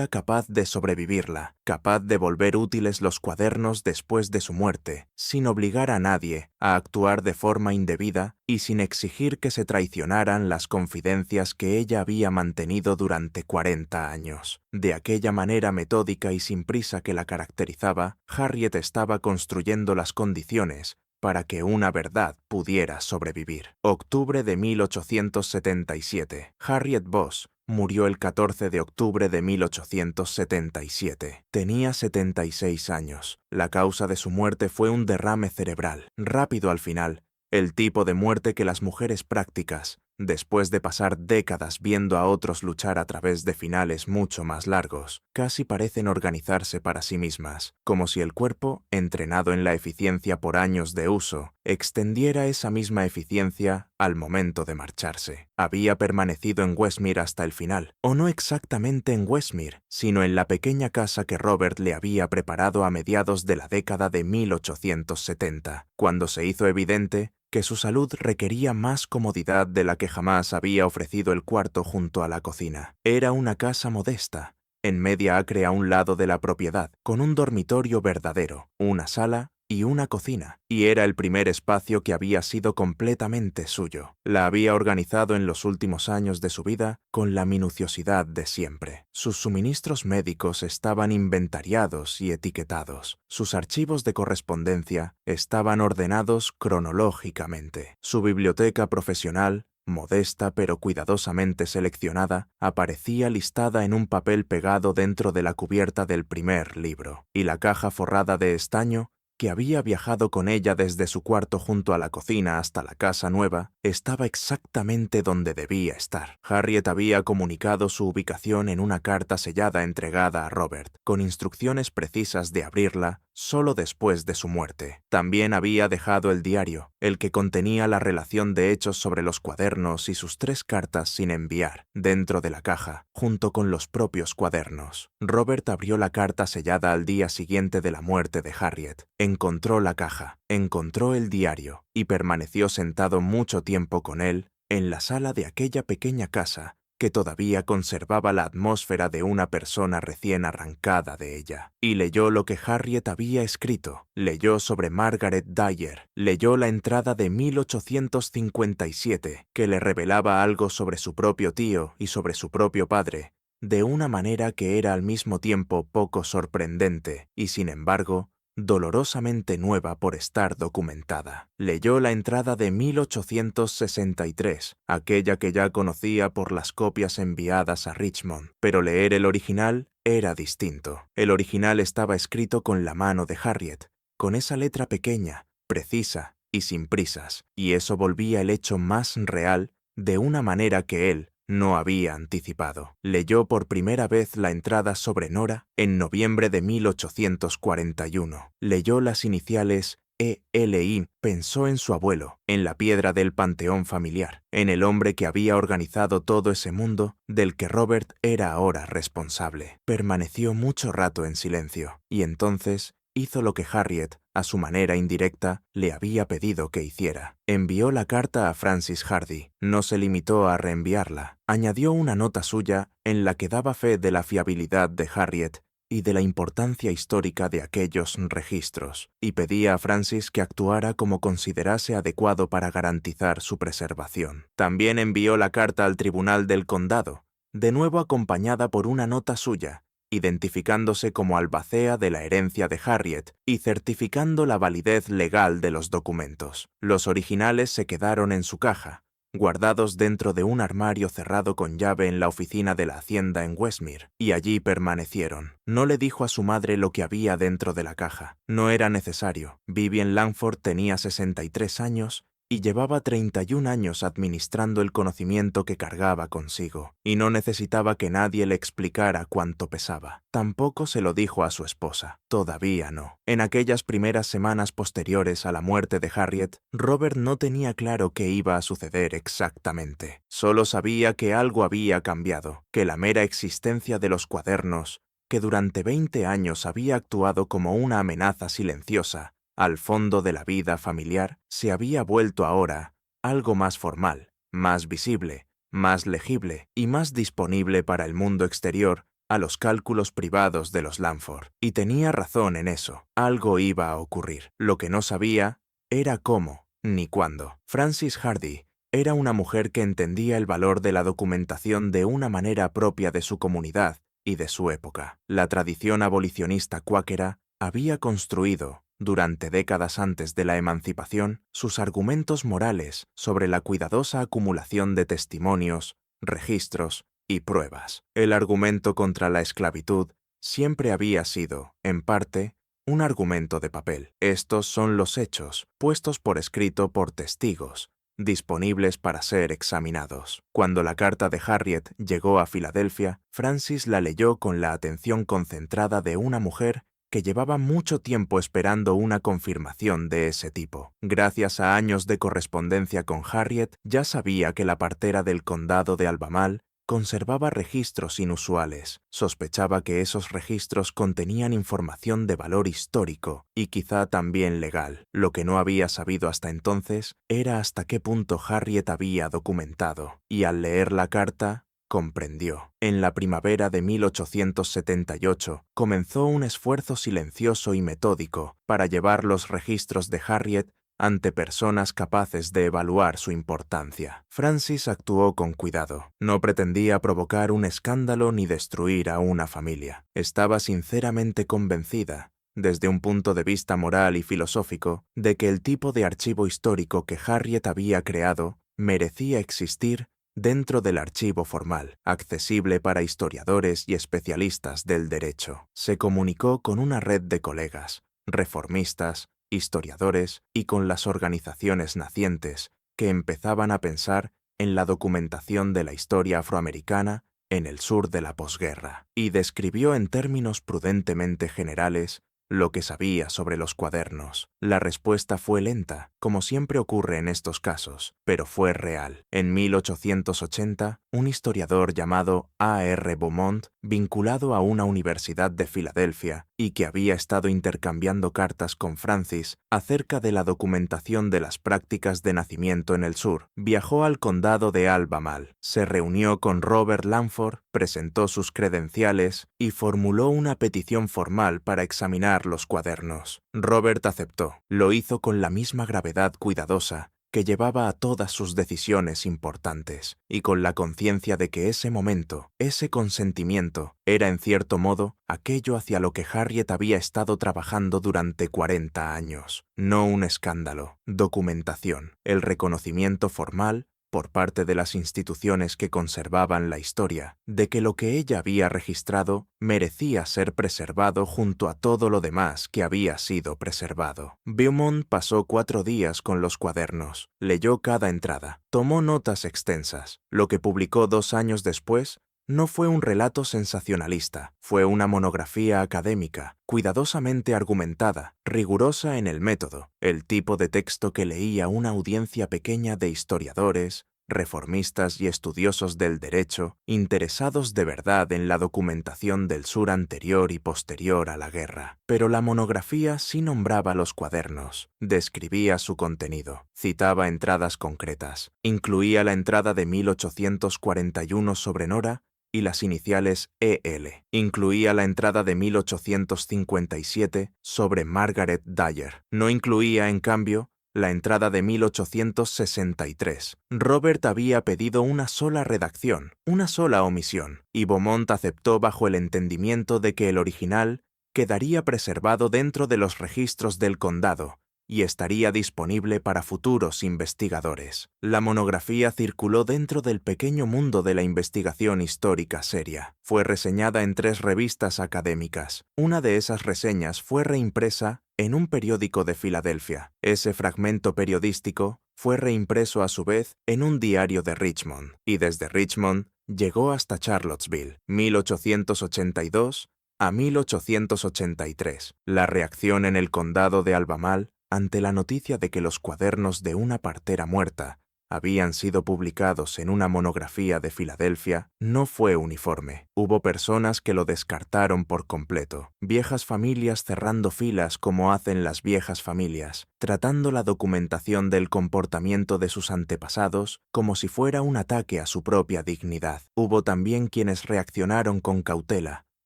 capaz de sobrevivirla, capaz de volver útiles los cuadernos después de su muerte, sin obligar a nadie a actuar de forma indebida y sin exigir que se traicionaran las confidencias que ella había mantenido durante 40 años. De aquella manera metódica y sin prisa que la caracterizaba, Harriet estaba construyendo las condiciones para que una verdad pudiera sobrevivir. Octubre de 1877. Harriet Boss murió el 14 de octubre de 1877. Tenía 76 años. La causa de su muerte fue un derrame cerebral, rápido al final, el tipo de muerte que las mujeres prácticas, después de pasar décadas viendo a otros luchar a través de finales mucho más largos, casi parecen organizarse para sí mismas, como si el cuerpo, entrenado en la eficiencia por años de uso, extendiera esa misma eficiencia al momento de marcharse. Había permanecido en Westmere hasta el final, o no exactamente en Westmere, sino en la pequeña casa que Robert le había preparado a mediados de la década de 1870, cuando se hizo evidente que su salud requería más comodidad de la que jamás había ofrecido el cuarto junto a la cocina. Era una casa modesta, en media acre a un lado de la propiedad, con un dormitorio verdadero, una sala y una cocina, y era el primer espacio que había sido completamente suyo. La había organizado en los últimos años de su vida con la minuciosidad de siempre. Sus suministros médicos estaban inventariados y etiquetados. Sus archivos de correspondencia estaban ordenados cronológicamente. Su biblioteca profesional, modesta pero cuidadosamente seleccionada, aparecía listada en un papel pegado dentro de la cubierta del primer libro, y la caja forrada de estaño, que había viajado con ella desde su cuarto junto a la cocina hasta la casa nueva, estaba exactamente donde debía estar. Harriet había comunicado su ubicación en una carta sellada entregada a Robert, con instrucciones precisas de abrirla solo después de su muerte. También había dejado el diario, el que contenía la relación de hechos sobre los cuadernos y sus 3 cartas sin enviar, dentro de la caja, junto con los propios cuadernos. Robert abrió la carta sellada al día siguiente de la muerte de Harriet. Encontró la caja, encontró el diario, y permaneció sentado mucho tiempo con él en la sala de aquella pequeña casa que todavía conservaba la atmósfera de una persona recién arrancada de ella. Y leyó lo que Harriet había escrito, leyó sobre Margaret Dyer, leyó la entrada de 1857, que le revelaba algo sobre su propio tío y sobre su propio padre, de una manera que era al mismo tiempo poco sorprendente y, sin embargo, dolorosamente nueva por estar documentada. Leyó la entrada de 1863, aquella que ya conocía por las copias enviadas a Richmond, pero leer el original era distinto. El original estaba escrito con la mano de Harriet, con esa letra pequeña, precisa y sin prisas, y eso volvía el hecho más real de una manera que él no había anticipado. Leyó por primera vez la entrada sobre Nora en noviembre de 1841. Leyó las iniciales ELI, pensó en su abuelo, en la piedra del panteón familiar, en el hombre que había organizado todo ese mundo del que Robert era ahora responsable. Permaneció mucho rato en silencio, y entonces hizo lo que Harriet, a su manera indirecta, le había pedido que hiciera. Envió la carta a Francis Hardy. No se limitó a reenviarla. Añadió una nota suya en la que daba fe de la fiabilidad de Harriet y de la importancia histórica de aquellos registros, y pedía a Francis que actuara como considerase adecuado para garantizar su preservación. También envió la carta al Tribunal del Condado, de nuevo acompañada por una nota suya, identificándose como albacea de la herencia de Harriet y certificando la validez legal de los documentos. Los originales se quedaron en su caja, guardados dentro de un armario cerrado con llave en la oficina de la Hacienda en Westmere, y allí permanecieron. No le dijo a su madre lo que había dentro de la caja. No era necesario. Vivien Langford tenía 63 años y llevaba 31 años administrando el conocimiento que cargaba consigo, y no necesitaba que nadie le explicara cuánto pesaba. Tampoco se lo dijo a su esposa. Todavía no. En aquellas primeras semanas posteriores a la muerte de Harriet, Robert no tenía claro qué iba a suceder exactamente. Solo sabía que algo había cambiado, que la mera existencia de los cuadernos, que durante 20 años había actuado como una amenaza silenciosa al fondo de la vida familiar, se había vuelto ahora algo más formal, más visible, más legible y más disponible para el mundo exterior a los cálculos privados de los Langford. Y tenía razón en eso. Algo iba a ocurrir. Lo que no sabía era cómo ni cuándo. Francis Hardy era una mujer que entendía el valor de la documentación de una manera propia de su comunidad y de su época. La tradición abolicionista cuáquera había construido, durante décadas antes de la emancipación, sus argumentos morales sobre la cuidadosa acumulación de testimonios, registros y pruebas. El argumento contra la esclavitud siempre había sido, en parte, un argumento de papel. Estos son los hechos, puestos por escrito por testigos, disponibles para ser examinados. Cuando la carta de Harriet llegó a Filadelfia, Francis la leyó con la atención concentrada de una mujer que llevaba mucho tiempo esperando una confirmación de ese tipo. Gracias a años de correspondencia con Harriet, ya sabía que la partera del condado de Albemarle conservaba registros inusuales. Sospechaba que esos registros contenían información de valor histórico y quizá también legal. Lo que no había sabido hasta entonces era hasta qué punto Harriet había documentado, y al leer la carta, comprendió. En la primavera de 1878 comenzó un esfuerzo silencioso y metódico para llevar los registros de Harriet ante personas capaces de evaluar su importancia. Francis actuó con cuidado. No pretendía provocar un escándalo ni destruir a una familia. Estaba sinceramente convencida, desde un punto de vista moral y filosófico, de que el tipo de archivo histórico que Harriet había creado merecía existir dentro del archivo formal, accesible para historiadores y especialistas del derecho. Se comunicó con una red de colegas, reformistas, historiadores y con las organizaciones nacientes que empezaban a pensar en la documentación de la historia afroamericana en el sur de la posguerra, y describió en términos prudentemente generales lo que sabía sobre los cuadernos. La respuesta fue lenta, como siempre ocurre en estos casos, pero fue real. En 1880, un historiador llamado A.R. Beaumont, vinculado a una universidad de Filadelfia y que había estado intercambiando cartas con Francis acerca de la documentación de las prácticas de nacimiento en el sur, viajó al condado de Albemarle, se reunió con Robert Langford, presentó sus credenciales y formuló una petición formal para examinar los cuadernos. Robert aceptó. Lo hizo con la misma gravedad cuidadosa que llevaba a todas sus decisiones importantes, y con la conciencia de que ese momento, ese consentimiento, era en cierto modo aquello hacia lo que Harriet había estado trabajando durante 40 años. No un escándalo, documentación, el reconocimiento formal por parte de las instituciones que conservaban la historia, de que lo que ella había registrado merecía ser preservado junto a todo lo demás que había sido preservado. Beaumont pasó 4 días con los cuadernos, leyó cada entrada, tomó notas extensas. Lo que publicó 2 años después no fue un relato sensacionalista, fue una monografía académica, cuidadosamente argumentada, rigurosa en el método, el tipo de texto que leía una audiencia pequeña de historiadores, reformistas y estudiosos del derecho, interesados de verdad en la documentación del sur anterior y posterior a la guerra. Pero la monografía sí nombraba los cuadernos, describía su contenido, citaba entradas concretas, incluía la entrada de 1841 sobre Nora y las iniciales E.L. Incluía la entrada de 1857 sobre Margaret Dyer. No incluía, en cambio, la entrada de 1863. Robert había pedido una sola redacción, una sola omisión, y Beaumont aceptó bajo el entendimiento de que el original quedaría preservado dentro de los registros del condado y estaría disponible para futuros investigadores. La monografía circuló dentro del pequeño mundo de la investigación histórica seria. Fue reseñada en 3 revistas académicas. Una de esas reseñas fue reimpresa en un periódico de Filadelfia. Ese fragmento periodístico fue reimpreso a su vez en un diario de Richmond, y desde Richmond llegó hasta Charlottesville, 1882 a 1883. La reacción en el condado de Albemarle ante la noticia de que los cuadernos de una partera muerta habían sido publicados en una monografía de Filadelfia no fue uniforme. Hubo personas que lo descartaron por completo, viejas familias cerrando filas como hacen las viejas familias, tratando la documentación del comportamiento de sus antepasados como si fuera un ataque a su propia dignidad. Hubo también quienes reaccionaron con cautela,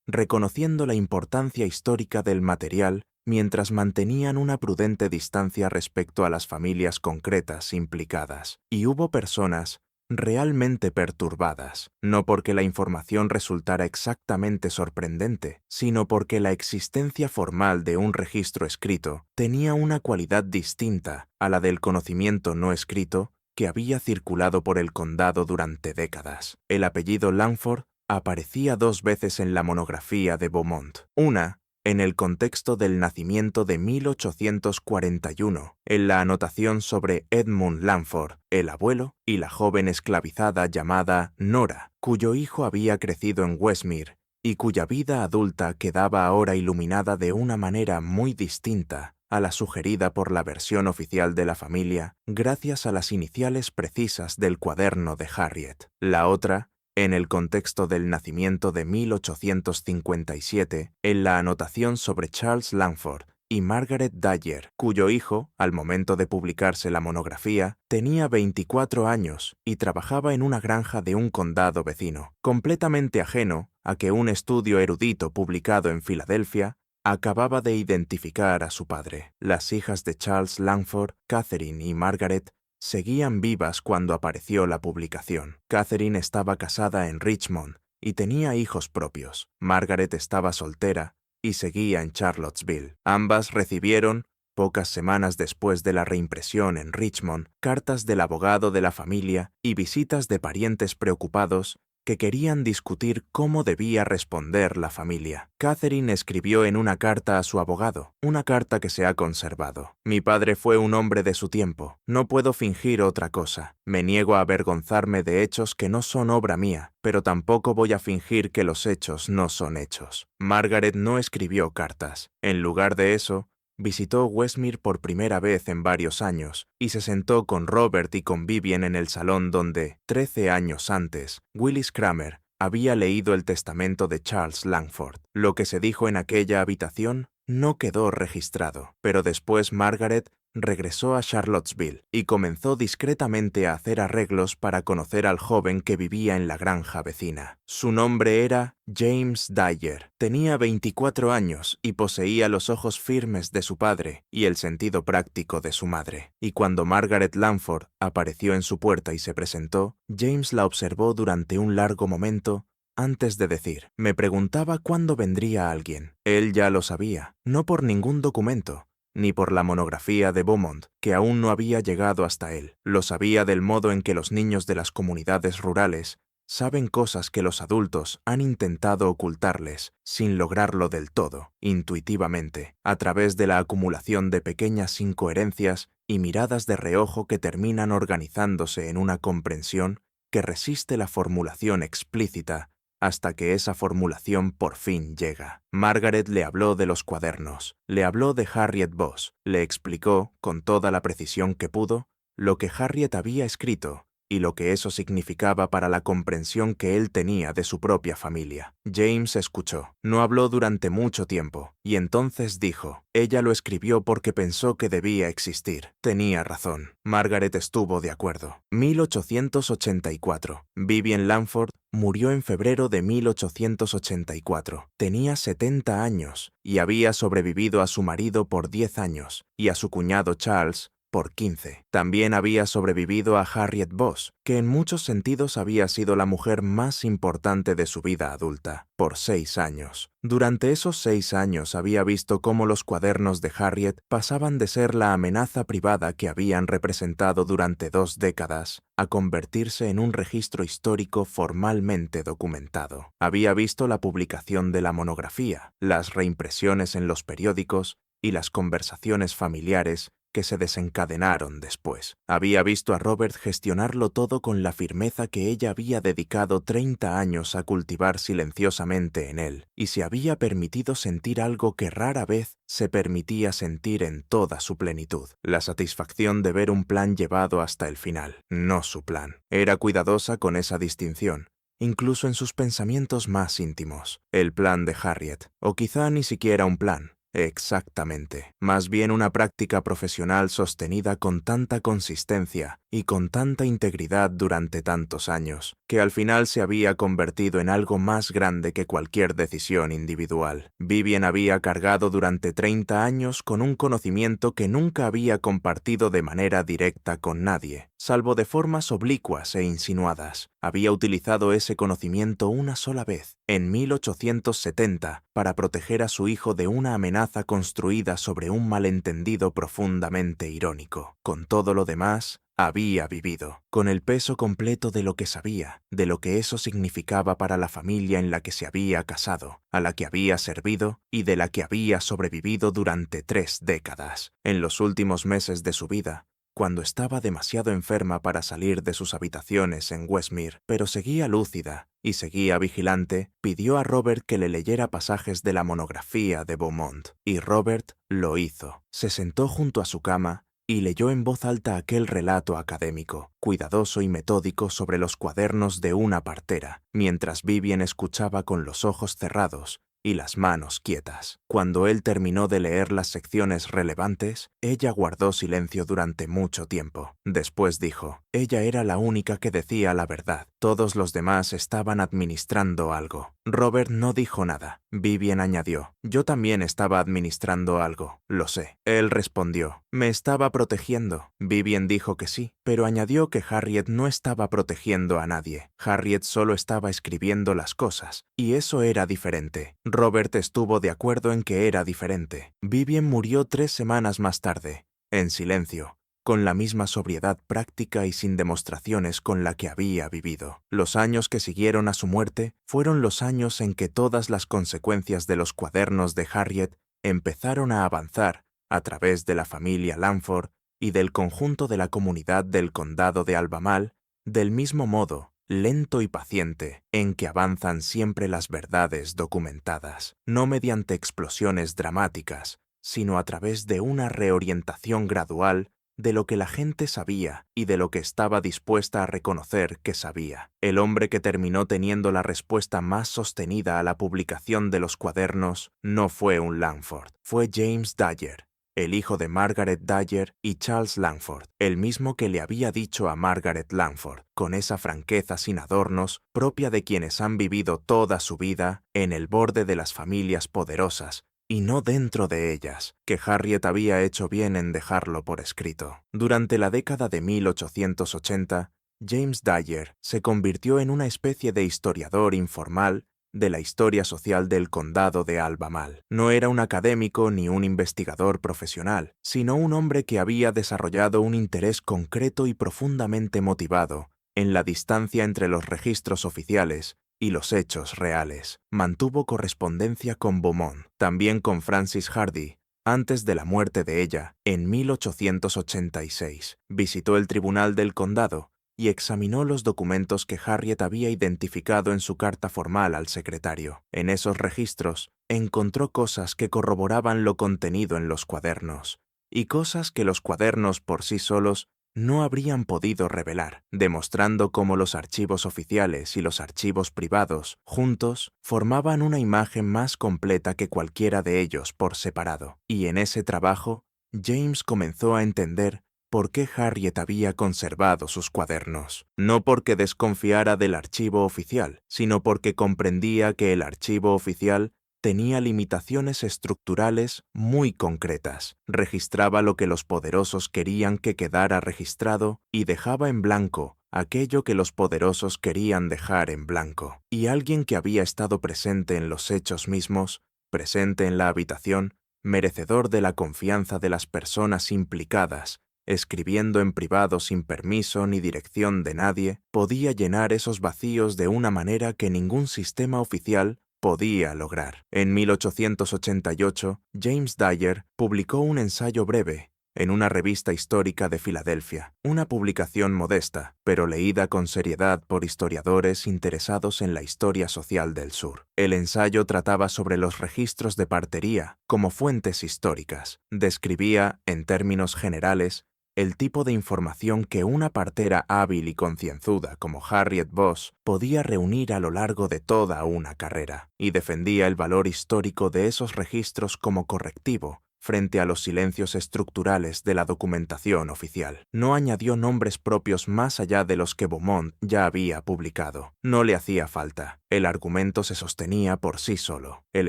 reconociendo la importancia histórica del material mientras mantenían una prudente distancia respecto a las familias concretas implicadas. Y hubo personas realmente perturbadas, no porque la información resultara exactamente sorprendente, sino porque la existencia formal de un registro escrito tenía una cualidad distinta a la del conocimiento no escrito que había circulado por el condado durante décadas. El apellido Langford aparecía 2 veces en la monografía de Beaumont. Una, en el contexto del nacimiento de 1841, en la anotación sobre Edmund Langford, el abuelo, y la joven esclavizada llamada Nora, cuyo hijo había crecido en Westmere y cuya vida adulta quedaba ahora iluminada de una manera muy distinta a la sugerida por la versión oficial de la familia, gracias a las iniciales precisas del cuaderno de Harriet. La otra, en el contexto del nacimiento de 1857, en la anotación sobre Charles Langford y Margaret Dyer, cuyo hijo, al momento de publicarse la monografía, tenía 24 años y trabajaba en una granja de un condado vecino, completamente ajeno a que un estudio erudito publicado en Filadelfia acababa de identificar a su padre. Las hijas de Charles Langford, Catherine y Margaret, seguían vivas cuando apareció la publicación. Catherine estaba casada en Richmond y tenía hijos propios. Margaret estaba soltera y seguía en Charlottesville. Ambas recibieron, pocas semanas después de la reimpresión en Richmond, cartas del abogado de la familia y visitas de parientes preocupados que querían discutir cómo debía responder la familia. Catherine escribió en una carta a su abogado, una carta que se ha conservado. Mi padre fue un hombre de su tiempo. No puedo fingir otra cosa. Me niego a avergonzarme de hechos que no son obra mía, pero tampoco voy a fingir que los hechos no son hechos. Margaret no escribió cartas. En lugar de eso, visitó Westmere por primera vez en varios años y se sentó con Robert y con Vivian en el salón donde, 13 años antes, Willis Cramer había leído el testamento de Charles Langford. Lo que se dijo en aquella habitación no quedó registrado, pero después Margaret regresó a Charlottesville y comenzó discretamente a hacer arreglos para conocer al joven que vivía en la granja vecina. Su nombre era James Dyer. Tenía 24 años y poseía los ojos firmes de su padre y el sentido práctico de su madre. Y cuando Margaret Langford apareció en su puerta y se presentó, James la observó durante un largo momento antes de decir, me preguntaba cuándo vendría alguien. Él ya lo sabía, no por ningún documento, ni por la monografía de Beaumont, que aún no había llegado hasta él. Lo sabía del modo en que los niños de las comunidades rurales saben cosas que los adultos han intentado ocultarles, sin lograrlo del todo, intuitivamente, a través de la acumulación de pequeñas incoherencias y miradas de reojo que terminan organizándose en una comprensión que resiste la formulación explícita hasta que esa formulación por fin llega. Margaret le habló de los cuadernos, le habló de Harriet Boss, le explicó, con toda la precisión que pudo, lo que Harriet había escrito y lo que eso significaba para la comprensión que él tenía de su propia familia. James escuchó. No habló durante mucho tiempo, y entonces dijo, ella lo escribió porque pensó que debía existir. Tenía razón. Margaret estuvo de acuerdo. 1884. Vivian Langford murió en febrero de 1884. Tenía 70 años y había sobrevivido a su marido por 10 años y a su cuñado Charles por 15. También había sobrevivido a Harriet Boss, que en muchos sentidos había sido la mujer más importante de su vida adulta, por 6 años. Durante esos 6 años había visto cómo los cuadernos de Harriet pasaban de ser la amenaza privada que habían representado durante 2 décadas a convertirse en un registro histórico formalmente documentado. Había visto la publicación de la monografía, las reimpresiones en los periódicos y las conversaciones familiares que se desencadenaron después. Había visto a Robert gestionarlo todo con la firmeza que ella había dedicado 30 años a cultivar silenciosamente en él, y se había permitido sentir algo que rara vez se permitía sentir en toda su plenitud, la satisfacción de ver un plan llevado hasta el final, no su plan. Era cuidadosa con esa distinción, incluso en sus pensamientos más íntimos. El plan de Harriet, o quizá ni siquiera un plan. Exactamente. Más bien una práctica profesional sostenida con tanta consistencia y con tanta integridad durante tantos años, que al final se había convertido en algo más grande que cualquier decisión individual. Vivian había cargado durante 30 años con un conocimiento que nunca había compartido de manera directa con nadie, salvo de formas oblicuas e insinuadas. Había utilizado ese conocimiento una sola vez, en 1870, para proteger a su hijo de una amenaza construida sobre un malentendido profundamente irónico. Con todo lo demás, había vivido, con el peso completo de lo que sabía, de lo que eso significaba para la familia en la que se había casado, a la que había servido y de la que había sobrevivido durante 3 décadas. En los últimos meses de su vida, cuando estaba demasiado enferma para salir de sus habitaciones en Westmere, pero seguía lúcida y seguía vigilante, pidió a Robert que le leyera pasajes de la monografía de Beaumont, y Robert lo hizo. Se sentó junto a su cama y leyó en voz alta aquel relato académico, cuidadoso y metódico sobre los cuadernos de una partera, mientras Vivian escuchaba con los ojos cerrados y las manos quietas. Cuando él terminó de leer las secciones relevantes, ella guardó silencio durante mucho tiempo. Después dijo, ella era la única que decía la verdad. Todos los demás estaban administrando algo. Robert no dijo nada. Vivian añadió, yo también estaba administrando algo, lo sé. Él respondió, me estaba protegiendo. Vivian dijo que sí, pero añadió que Harriet no estaba protegiendo a nadie. Harriet solo estaba escribiendo las cosas, y eso era diferente. Robert estuvo de acuerdo en que era diferente. Vivian murió 3 semanas más tarde, en silencio, con la misma sobriedad práctica y sin demostraciones con la que había vivido. Los años que siguieron a su muerte fueron los años en que todas las consecuencias de los cuadernos de Harriet empezaron a avanzar a través de la familia Langford y del conjunto de la comunidad del condado de Albemarle, del mismo modo, lento y paciente, en que avanzan siempre las verdades documentadas, no mediante explosiones dramáticas, sino a través de una reorientación gradual de lo que la gente sabía y de lo que estaba dispuesta a reconocer que sabía. El hombre que terminó teniendo la respuesta más sostenida a la publicación de los cuadernos no fue un Langford, fue James Dyer, el hijo de Margaret Dyer y Charles Langford, el mismo que le había dicho a Margaret Langford, con esa franqueza sin adornos propia de quienes han vivido toda su vida en el borde de las familias poderosas, y no dentro de ellas, que Harriet había hecho bien en dejarlo por escrito. Durante la década de 1880, James Dyer se convirtió en una especie de historiador informal de la historia social del condado de Albemarle. No era un académico ni un investigador profesional, sino un hombre que había desarrollado un interés concreto y profundamente motivado en la distancia entre los registros oficiales y los hechos reales. Mantuvo correspondencia con Beaumont, también con Frances Hardy, antes de la muerte de ella, en 1886. Visitó el tribunal del condado y examinó los documentos que Harriet había identificado en su carta formal al secretario. En esos registros, encontró cosas que corroboraban lo contenido en los cuadernos, y cosas que los cuadernos por sí solos no habrían podido revelar, demostrando cómo los archivos oficiales y los archivos privados, juntos, formaban una imagen más completa que cualquiera de ellos por separado. Y en ese trabajo, James comenzó a entender por qué Harriet había conservado sus cuadernos. No porque desconfiara del archivo oficial, sino porque comprendía que el archivo oficial tenía limitaciones estructurales muy concretas. Registraba lo que los poderosos querían que quedara registrado y dejaba en blanco aquello que los poderosos querían dejar en blanco. Y alguien que había estado presente en los hechos mismos, presente en la habitación, merecedor de la confianza de las personas implicadas, escribiendo en privado sin permiso ni dirección de nadie, podía llenar esos vacíos de una manera que ningún sistema oficial podía lograr. En 1888, James Dyer publicó un ensayo breve en una revista histórica de Filadelfia, una publicación modesta, pero leída con seriedad por historiadores interesados en la historia social del sur. El ensayo trataba sobre los registros de partería como fuentes históricas. Describía, en términos generales, el tipo de información que una partera hábil y concienzuda como Harriet Boss podía reunir a lo largo de toda una carrera, y defendía el valor histórico de esos registros como correctivo frente a los silencios estructurales de la documentación oficial. No añadió nombres propios más allá de los que Beaumont ya había publicado. No le hacía falta. El argumento se sostenía por sí solo. El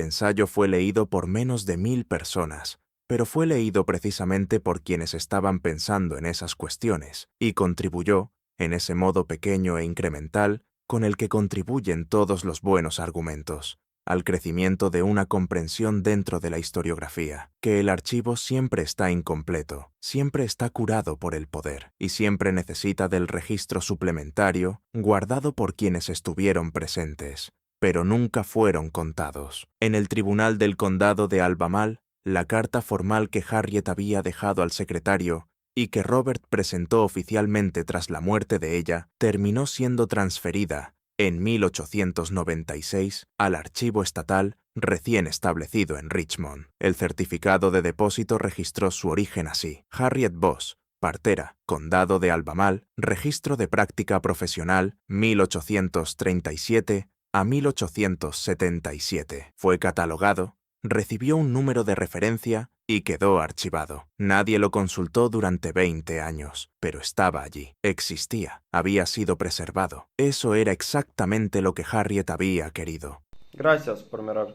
ensayo fue leído por menos de 1000 personas, pero fue leído precisamente por quienes estaban pensando en esas cuestiones, y contribuyó, en ese modo pequeño e incremental, con el que contribuyen todos los buenos argumentos, al crecimiento de una comprensión dentro de la historiografía, que el archivo siempre está incompleto, siempre está curado por el poder, y siempre necesita del registro suplementario guardado por quienes estuvieron presentes, pero nunca fueron contados. En el tribunal del condado de Albemarle, la carta formal que Harriet había dejado al secretario y que Robert presentó oficialmente tras la muerte de ella, terminó siendo transferida, en 1896, al archivo estatal recién establecido en Richmond. El certificado de depósito registró su origen así: Harriet Boss, partera, condado de Albemarle, registro de práctica profesional, 1837 a 1877. Fue catalogado, recibió un número de referencia y quedó archivado. Nadie lo consultó durante 20 años, pero estaba allí, existía, había sido preservado. Eso era exactamente lo que Harriet había querido. Gracias por mirar.